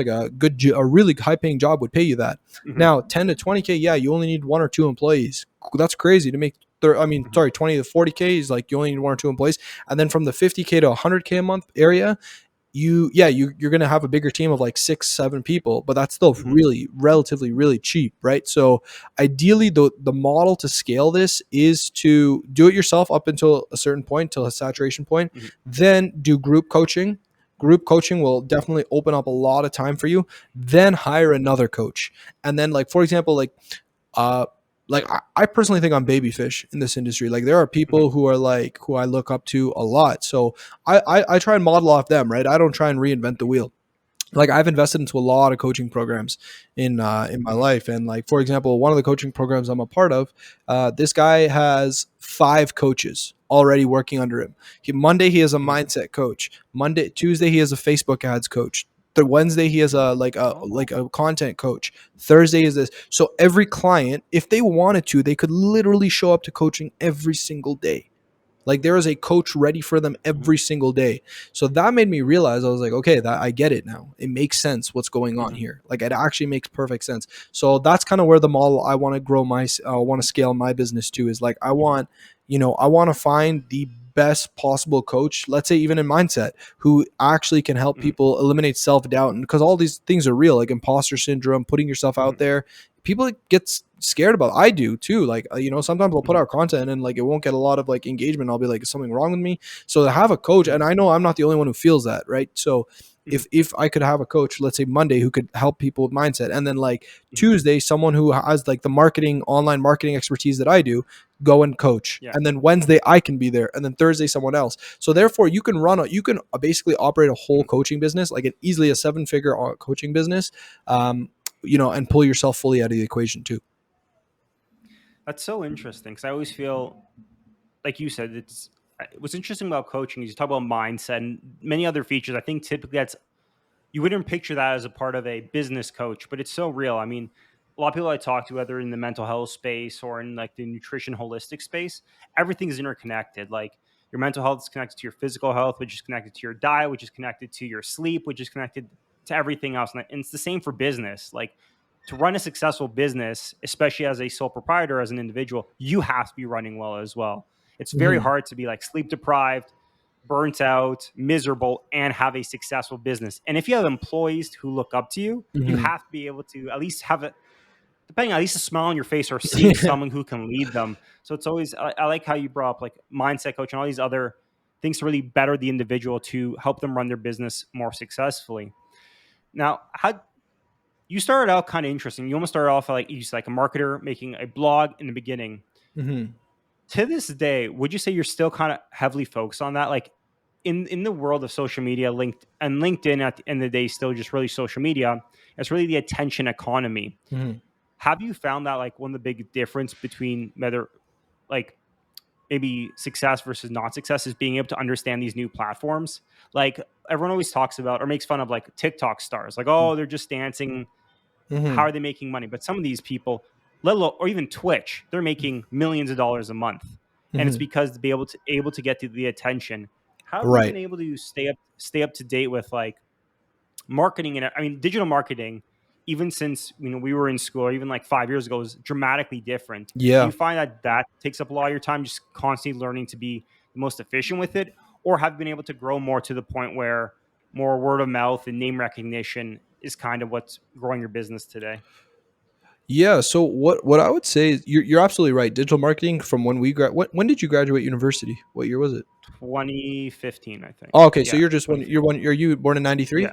a really high paying job would pay you that. Hmm. Now 10 to 20K, yeah, you only need one or two employees. That's crazy to make. I mean, Hmm. sorry, 20 to 40K is like you only need one or two employees, and then from the 50K to 100K a month area, you're going to have a bigger team of like 6 7 people, but that's still Hmm. really relatively really cheap, right? So ideally the model to scale this is to do it yourself up until a certain point, till a saturation point, Hmm. then do group coaching will definitely open up a lot of time for you, then hire another coach, and then like for example uh I personally think I'm babyfish in this industry. Like there are Hmm. people who are like who I look up to a lot. So I try and model off them, right? I don't try and reinvent the wheel. Like I've invested into a lot of coaching programs in my Hmm. life, and like for example, one of the coaching programs I'm a part of, this guy has 5 coaches already working under him. Monday he has a Hmm. mindset coach. Tuesday he has a Facebook ads coach. The Wednesday he has a Oh. a content coach. Thursday is this. So every client, if they wanted to, they could literally show up to coaching every single day. Like there is a coach ready for them Hmm. every single day. So that made me realize I was like, okay, that I get it now. It makes sense what's going on Hmm. here. Like it actually makes perfect sense. So that's kind of where the model I want to grow want to scale my business to is like Hmm. I want to find the best possible coach, let's say even in mindset, who actually can help Hmm. people eliminate self-doubt, and because all these things are real, like imposter syndrome, putting yourself out Hmm. there, people get scared about. I do too. Like sometimes I'll put Hmm. out content and like it won't get a lot of like engagement. I'll be like, is something wrong with me? So to have a coach, Hmm. and I know I'm not the only one who feels that, right? So Hmm. if I could have a coach, let's say Monday, who could help people with mindset, and then like Hmm. Tuesday, someone who has like the online marketing expertise that I do, go and coach, Yeah. and then Wednesday I can be there, and then Thursday someone else. So therefore, you can basically operate a whole Hmm. coaching business, like an easily a 7 figure coaching business, um, and pull yourself fully out of the equation too. That's so interesting because I always feel like you said, it's what's interesting about coaching is you talk about mindset and many other features. I think typically that's you wouldn't picture that as a part of a business coach, but it's so real. I mean, a lot of people I talk to, whether in the mental health space or in like the nutrition holistic space, everything's interconnected. Like your mental health is connected to your physical health, which is connected to your diet, which is connected to your sleep, which is connected to everything else. And it's the same for business. Like to run a successful business, especially as a sole proprietor, as an individual, you have to be running well as well. It's very Hmm. hard to be like sleep deprived, burnt out, miserable, and have a successful business. And if you have employees who look up to you, you Hmm. have to be able to at least have a depending on at least a smile on your face or seeing someone who can lead them. So it's always I like how you brought up like mindset coach and all these other things to really better the individual to help them run their business more successfully. Now, how you started out kind of interesting. You almost started off like you like a marketer making a blog in the beginning. Hmm. To this day, would you say you're still kind of heavily focused on that? Like in the world of social media, LinkedIn at the end of the day, is still just really social media. It's really the attention economy. Hmm. Have you found that like one of the big difference between whether like maybe success versus not success is being able to understand these new platforms? Like everyone always talks about or makes fun of like TikTok stars, like, oh, they're just dancing. How Hmm. are they making money? But some of these people, let alone or even Twitch, they're making millions of dollars a month, and it's Hmm. because to be able to get to the attention. How have you been Right. able to stay up to date with like marketing and I mean digital marketing? Even since we were in school, or even like 5 years ago, is dramatically different. Do Yeah. you find that that takes up a lot of your time, just constantly learning to be the most efficient with it, or have you been able to grow more to the point where more word of mouth and name recognition is kind of what's growing your business today? Yeah. So what I would say is you're absolutely right. Digital marketing from when when did you graduate university? What year was it? 2015, I think. Oh, okay. So Yeah, you're just when 2015. you're one. Are you born in Yeah, '93?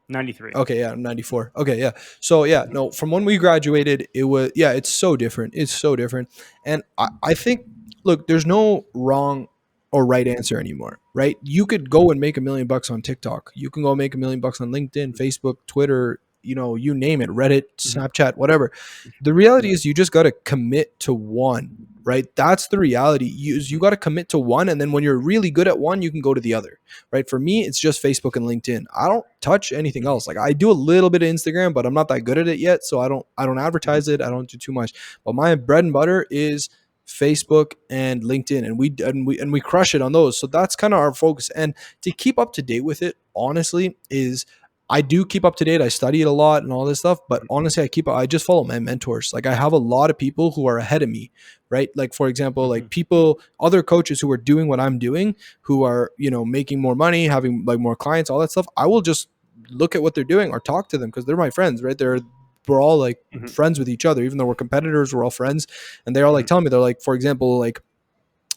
93. Okay, yeah, 94. Okay, yeah. So yeah, Mhm, no, from when we graduated, it was yeah, it's so different. It's so different. And I think look, there's no wrong or right answer anymore, right? You could go and make $1 million on TikTok. You can go make $1 million on LinkedIn, Facebook, Twitter, you name it, Reddit, mhm, Snapchat, whatever. The reality yeah, is you just got to commit to one, right? That's the reality. You mhm, got to commit to one, and then when you're really good at one, you can go to the other, right? For me, it's just Facebook and LinkedIn. I don't touch anything mhm, else. Like I do a little bit of Instagram, but I'm not that good at it yet, so I don't mhm, advertise it. I don't do too much. But my bread and butter is Facebook and LinkedIn, and we crush it on those. So that's kind of our focus. And to keep up to date with it, honestly, is I do keep up to date. I study it a lot and all this stuff, but mhm, honestly, I just follow my mentors. Like I have a lot of people who are ahead of me, right? Like for example, like mhm, people, other coaches who are doing what I'm doing, who are, making more money, having like more clients, all that stuff. I will just look at what they're doing or talk to them because they're my friends, right? We're all like mhm, friends with each other, even though we're competitors, we're all friends. And they're all like mhm, telling me, they're like, for example, like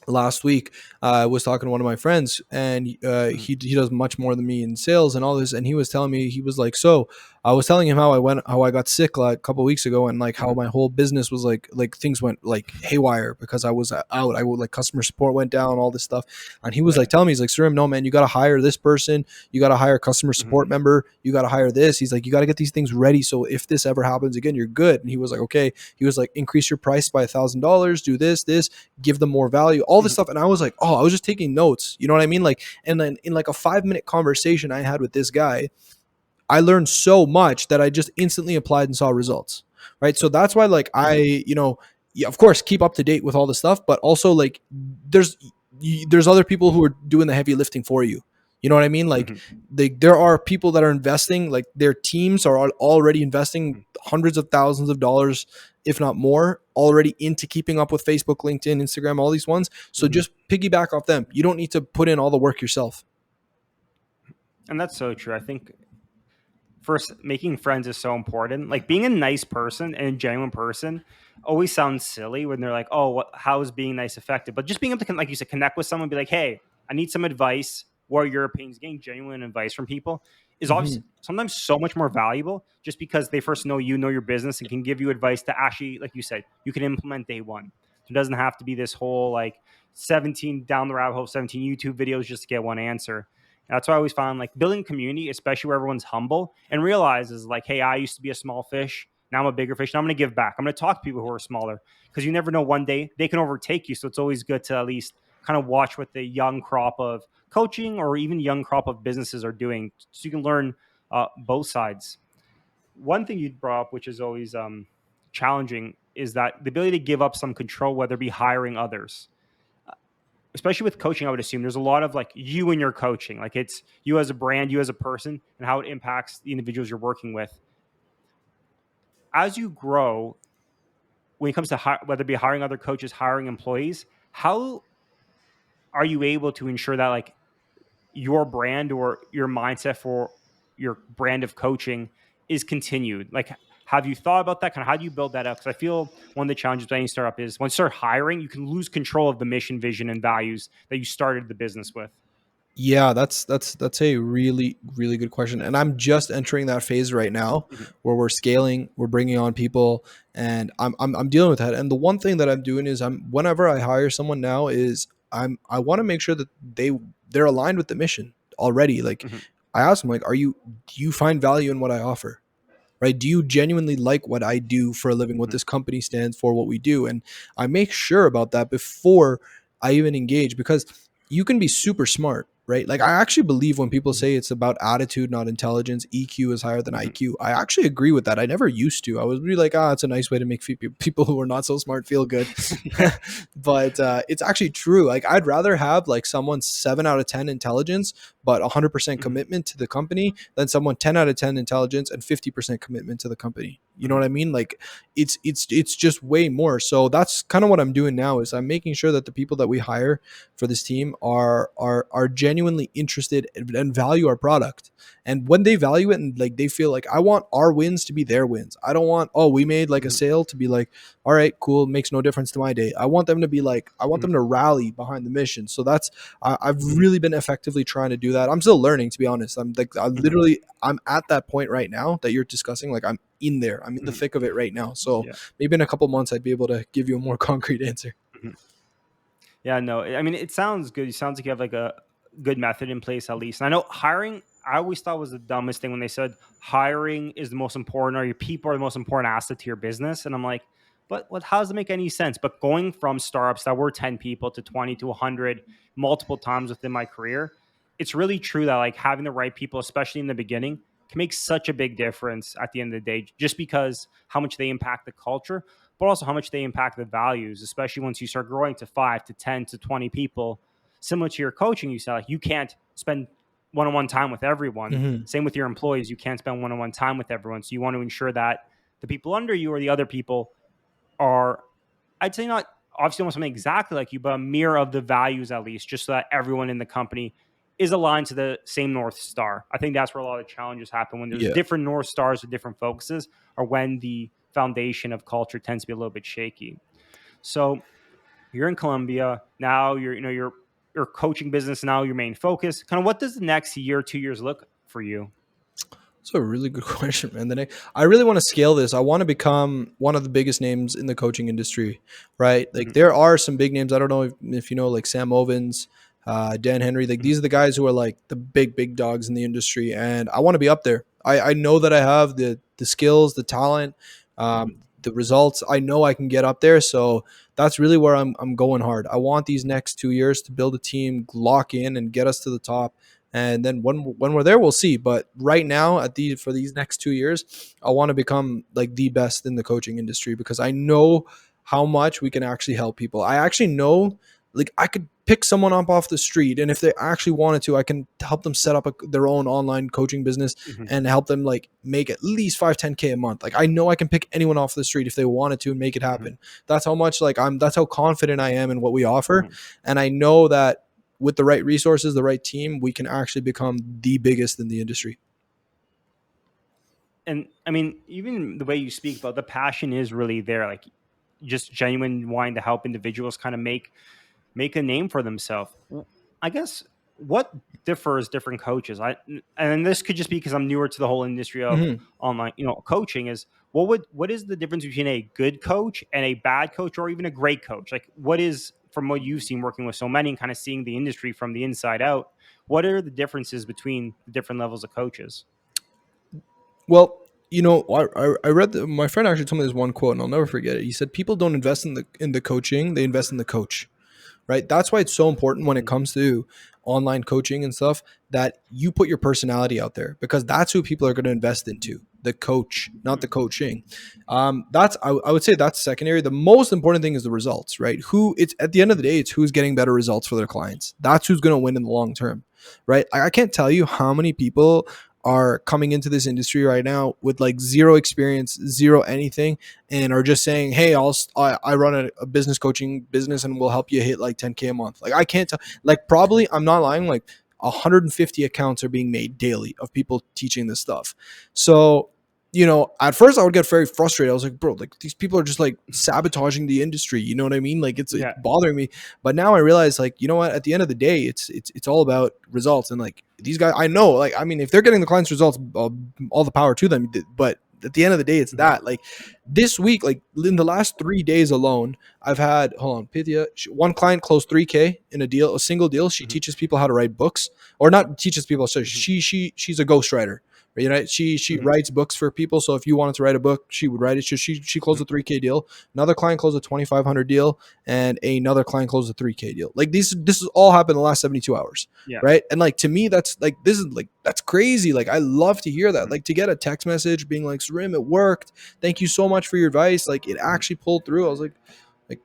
last week I was talking to one of my friends, and mhm, he does much more than me in sales and all this, and he was telling me, he was like, so I was telling him how I got sick like a couple of weeks ago, and like how mhm, my whole business was like things went like haywire because I was out. I would like customer support went down, all this stuff. And he was yeah, like telling me, he's like, Sarim, no man, you got to hire this person, you got to hire a customer mhm, support member, you got to hire this. He's like, you got to get these things ready so if this ever happens again, you're good. And he was like, okay. He was like, increase your price by $1,000, do this, give them more value, all this mhm, stuff. And I was like, oh, I was just taking notes. You know what I mean? Like, and then in like a 5 minute conversation I had with this guy, I learned so much that I just instantly applied and saw results. Right. So that's why, like, mhm, yeah, of course, keep up to date with all the stuff, but also like there's there's other people who are doing the heavy lifting for you. You know what I mean? Like, mhm, there are people that are investing, like their teams are already investing mhm, hundreds of thousands of dollars, if not more, already into keeping up with Facebook, LinkedIn, Instagram, all these ones. So mhm. just piggyback off them. You don't need to put in all the work yourself. And that's so true. I think first making friends is so important. Like being a nice person and a genuine person always sounds silly when they're like, "Oh, how is being nice effective?" But just being able to, like you said, connect with someone, be like, "Hey, I need some advice." What are your opinions? Getting genuine advice from people is obviously Hmm. sometimes so much more valuable just because they first know you, know your business, and can give you advice to actually, like you said, you can implement day one. It doesn't have to be this whole like 17 down the rabbit hole, 17 YouTube videos just to get one answer. That's why I always found like building community, especially where everyone's humble and realizes like, hey, I used to be a small fish. Now I'm a bigger fish. Now I'm going to give back. I'm going to talk to people who are smaller because you never know, one day they can overtake you. So it's always good to at least kind of watch what the young crop of coaching or even young crop of businesses are doing so you can learn both sides. One thing you brought up, which is always challenging, is that the ability to give up some control, whether it be hiring others. Especially with coaching, I would assume there's a lot of like you and your coaching, like it's you as a brand, you as a person, and how it impacts the individuals you're working with. As you grow, when it comes to whether it be hiring other coaches, hiring employees, how are you able to ensure that like your brand or your mindset for your brand of coaching is continued? Like, have you thought about that? Kind of how do you build that up? Because I feel one of the challenges with any startup is when you start hiring, you can lose control of the mission, vision, and values that you started the business with. Yeah, that's a really really good question, and I'm just entering that phase right now Mhm, where we're scaling, we're bringing on people, and I'm dealing with that. And the one thing that I'm doing is I'm whenever I hire someone now is I want to make sure that they're aligned with the mission already. Like mhm, I ask them, like, do you find value in what I offer? Right? Do you genuinely like what I do for a living, what mhm, this company stands for, what we do? And I make sure about that before I even engage because you can be super smart, right? Like I actually believe when people mhm, say it's about attitude, not intelligence, EQ is higher than mhm. IQ. I actually agree with that. I never used to. I was really like, it's a nice way to make people who are not so smart feel good. Yeah. But it's actually true. Like I'd rather have like someone 7 out of 10 intelligence, but 100% Mhm, commitment to the company than someone 10 out of 10 intelligence and 50% commitment to the company. You know mhm, what I mean? Like it's just way more. So that's kind of what I'm doing now is I'm making sure that the people that we hire for this team are genuinely interested and value our product. And when they value it and like they feel like I want our wins to be their wins. I don't want, oh, we made like a mhm, sale to be like, all right, cool, makes no difference to my day. I want them to be like, I want mhm, them to rally behind the mission. So that's I've mhm, really been effectively trying to do that. I'm still learning, to be honest. I'm like mhm, I'm at that point right now that you're discussing. Like I'm in there. I'm in the mhm. thick of it right now. So Yeah. maybe in a couple months I'd be able to give you a more concrete answer. Mhm. Yeah, no, I mean, it sounds good. It sounds like you have like a good method in place at least. And I know hiring, I always thought was the dumbest thing when they said hiring is the most important or your people are the most important asset to your business. And I'm like, but what, how does it make any sense? But going from startups that were 10 people to 20 to 100 multiple times within my career, it's really true that like having the right people, especially in the beginning, can make such a big difference at the end of the day, just because how much they impact the culture, but also how much they impact the values, especially once you start growing to 5 to 10 to 20 people. Similar to your coaching, you said like you can't spend one-on-one time with everyone. Hmm. Same with your employees, you can't spend one-on-one time with everyone. So you want to ensure that the people under you or the other people are, I'd say not obviously almost something exactly like you, but a mirror of the values at least, just so that everyone in the company is aligned to the same North Star. I think that's where a lot of challenges happen when there's Yeah. different North Stars with different focuses, or when the foundation of culture tends to be a little bit shaky. So you're in Colombia now. You're your coaching business now your main focus. Kind of what does the next year, 2 years look for you? That's a really good question, man. I really want to scale this. I want to become one of the biggest names in the coaching industry, right? Like Mhm, there are some big names. I don't know if you know, like Sam Ovens, Dan Henry. Like mhm, these are the guys who are like the big dogs in the industry, and I want to be up there. I know that I have the skills, the talent, mhm, the results. I know I can get up there. So that's really where I'm going hard. I want these next 2 years to build a team, lock in, and get us to the top, and then when we're there we'll see. But right now for these next 2 years I want to become like the best in the coaching industry because I know how much we can actually help people. I actually know like I could pick someone up off the street, and if they actually wanted to I can help them set up their own online coaching business mhm, and help them like make at least 5-10K a month. Like I know I can pick anyone off the street if they wanted to and make it mhm, happen. That's how much like that's how confident I am in what we offer. mhm. And I know that with the right resources, the right team, we can actually become the biggest in the industry. And I mean, even the way you speak about the passion is really there. Like just genuine wanting to help individuals kind of make a name for themselves. I guess what differs different coaches. And this could just be because I'm newer to the whole industry of Hmm. online, coaching is what is the difference between a good coach and a bad coach or even a great coach? Like what is from what you've seen working with so many and kind of seeing the industry from the inside out, what are the differences between the different levels of coaches? Well, I read my friend actually told me this one quote, and I'll never forget it. He said, "People don't invest in the coaching; they invest in the coach." Right? That's why it's so important when it Mhm. comes to online coaching and stuff that you put your personality out there, because that's who people are going to invest into, the coach, not the coaching. I would say that's secondary. The most important thing is the results, right? Who it's at the end of the day, it's who's getting better results for their clients. That's who's going to win in the long term, right? I can't tell you how many people are coming into this industry right now with like zero experience, zero anything, and are just saying, "Hey, I run a business coaching business, and we'll help you hit like 10K a month." Like I can't tell. Like probably, I'm not lying. Like 150 accounts are being made daily of people teaching this stuff. So, at first I would get very frustrated. I was like, bro, like these people are just like sabotaging the industry. You know what I mean? Like it's Yeah. bothering me. But now I realize, like, you know what? At the end of the day, it's all about results. And like these guys, I know, like, I mean, if they're getting the clients' results, all the power to them. But at the end of the day, it's Mhm. that. Like this week, like in the last 3 days alone, I've had, hold on, Pythia, one client closed 3K in a single deal. She Mhm. teaches people how to write books, or not teaches people. So Mhm. she's a ghostwriter. She Mhm. writes books for people. So if you wanted to write a book, she would write it. She closed Mhm. a 3K deal. Another client closed a 2,500 deal, and another client closed a 3K deal. Like this has all happened in the last 72 hours, Yeah. right? And like to me, that's like this is like that's crazy. Like I love to hear that. Mhm. Like to get a text message being like, "Sarim, it worked. Thank you so much for your advice. Like it Mhm. actually pulled through." I was like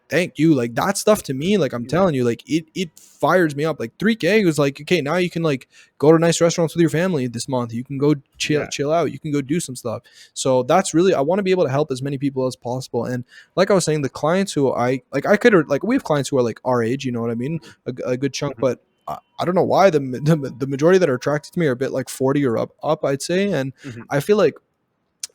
thank you. Like that stuff to me, like I'm Yeah. telling you, like it fires me up. Like 3K was like, okay, now you can like go to nice restaurants with your family this month. You can go chill Yeah. chill out. You can go do some stuff. So that's really, I want to be able to help as many people as possible. And like I was saying, the clients who I could, like we have clients who are like our age, you know what I mean, a good chunk, Mhm. but I don't know why the majority that are attracted to me are a bit like 40 or up, I'd say. And Mhm. I feel like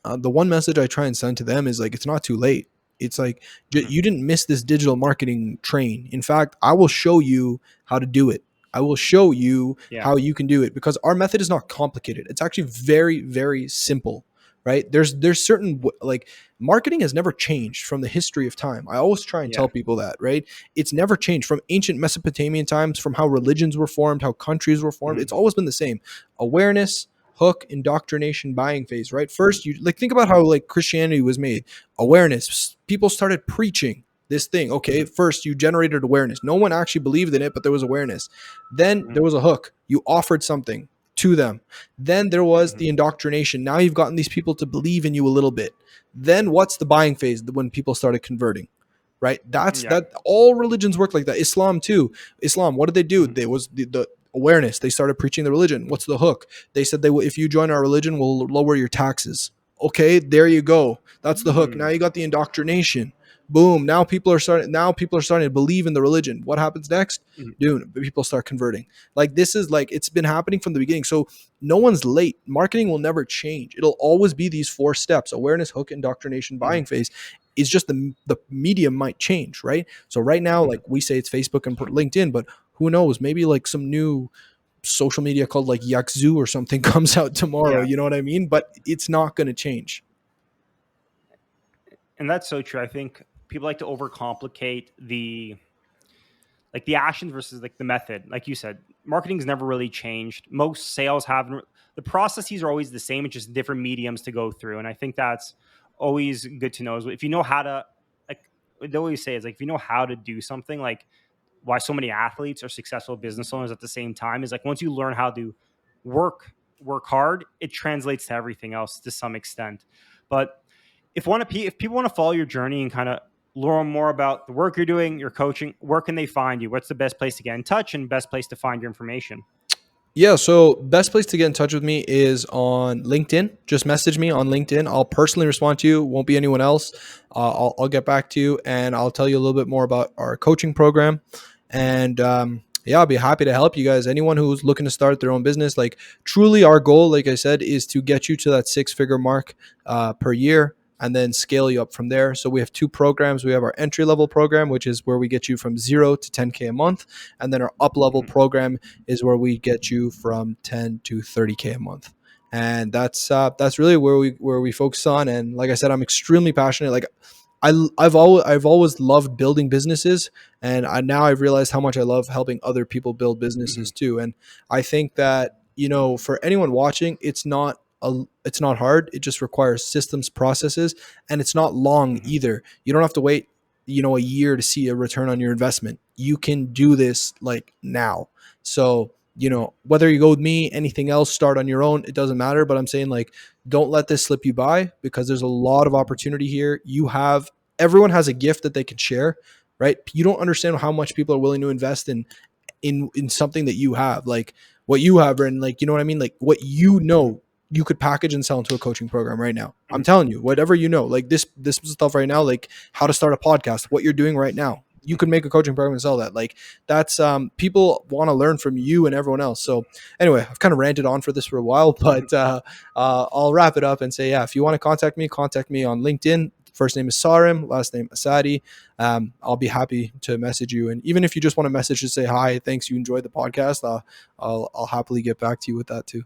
the one message I try and send to them is like, it's not too late. It's like, Mhm. you didn't miss this digital marketing train. In fact, I will show you how to do it. I will show you Yeah. how you can do it, because our method is not complicated. It's actually very, very simple, right? There's certain like marketing has never changed from the history of time. I always try and Yeah. tell people that, right? It's never changed from ancient Mesopotamian times, from how religions were formed, how countries were formed. Mhm. It's always been the same. Awareness, hook, indoctrination, buying phase, right? First, you like think about how Mhm. like Christianity was made. Awareness. People started preaching this thing. Okay, Mhm. first you generated awareness. No one actually believed in it, but there was awareness. Then Mhm. there was a hook. You offered something to them. Then there was Mhm. the indoctrination. Now you've gotten these people to believe in you a little bit. Then what's the buying phase when people started converting? Right? That's Yeah. that all religions work like that. Islam too. Islam, what did they do? Mhm. There was the awareness. They started preaching the religion. What's the hook? They said they will, if you join our religion, we'll lower your taxes. Okay, there you go. That's the hook. Now Mm. you got the indoctrination. Boom. Now people are starting to believe in the religion. What happens next? Mhm. Dude, people start converting. Like this is like it's been happening from the beginning. So no one's late. Marketing will never change. It'll always be these four steps: awareness, hook, indoctrination, Mhm. buying phase. Is just the medium might change, right? So right now, Mhm. like we say, it's Facebook and LinkedIn, but who knows? Maybe like some new social media called like Yakzoo or something comes out tomorrow. Yeah. You know what I mean? But it's not going to change. And that's so true. I think people like to overcomplicate the actions versus like the method. Like you said, marketing's never really changed. Most sales haven't. The processes are always the same. It's just different mediums to go through. And I think that's always good to know. Is if you know how to, like they always say, is like if you know how to do something, like why so many athletes are successful business owners at the same time is like once you learn how to work hard, it translates to everything else to some extent. But if people want to follow your journey and kind of learn more about the work you're doing, your coaching, where can they find you? What's the best place to get in touch and best place to find your information? Yeah, so best place to get in touch with me is on LinkedIn. Just message me on LinkedIn. I'll personally respond to you. Won't be anyone else. I'll get back to you, and I'll tell you a little bit more about our coaching program. And yeah, I'll be happy to help you guys. Anyone who's looking to start their own business, like truly, our goal, like I said, is to get you to that six-figure mark per year, and then scale you up from there. So we have two programs. We have our entry level program, which is where we get you from 0 to 10K a month, and then our up level Mhm. program is where we get you from 10 to 30K a month. And that's really where we focus on. And like I said, I'm extremely passionate. Like I've always loved building businesses, and now I've realized how much I love helping other people build Mhm. businesses too. And I think that for anyone watching, it's not it's not hard. It just requires systems, processes, and it's not long either. You don't have to wait, a year to see a return on your investment. You can do this like now. So, whether you go with me, anything else, start on your own, it doesn't matter. But I'm saying, like, don't let this slip you by, because there's a lot of opportunity here. Everyone has a gift that they can share, right? You don't understand how much people are willing to invest in something that you have, like what you have, and like, you know what I mean? Like what you could package and sell into a coaching program right now. I'm telling you, whatever, like this stuff right now, like how to start a podcast, what you're doing right now, you could make a coaching program and sell that. Like that's people want to learn from you and everyone else. So anyway, I've kind of ranted on for this for a while, but I'll wrap it up and say, yeah, if you want to contact me on LinkedIn. First name is Saarim, last name Asady. I'll be happy to message you. And even if you just want to message to say hi, thanks, you enjoyed the podcast, I'll happily get back to you with that too.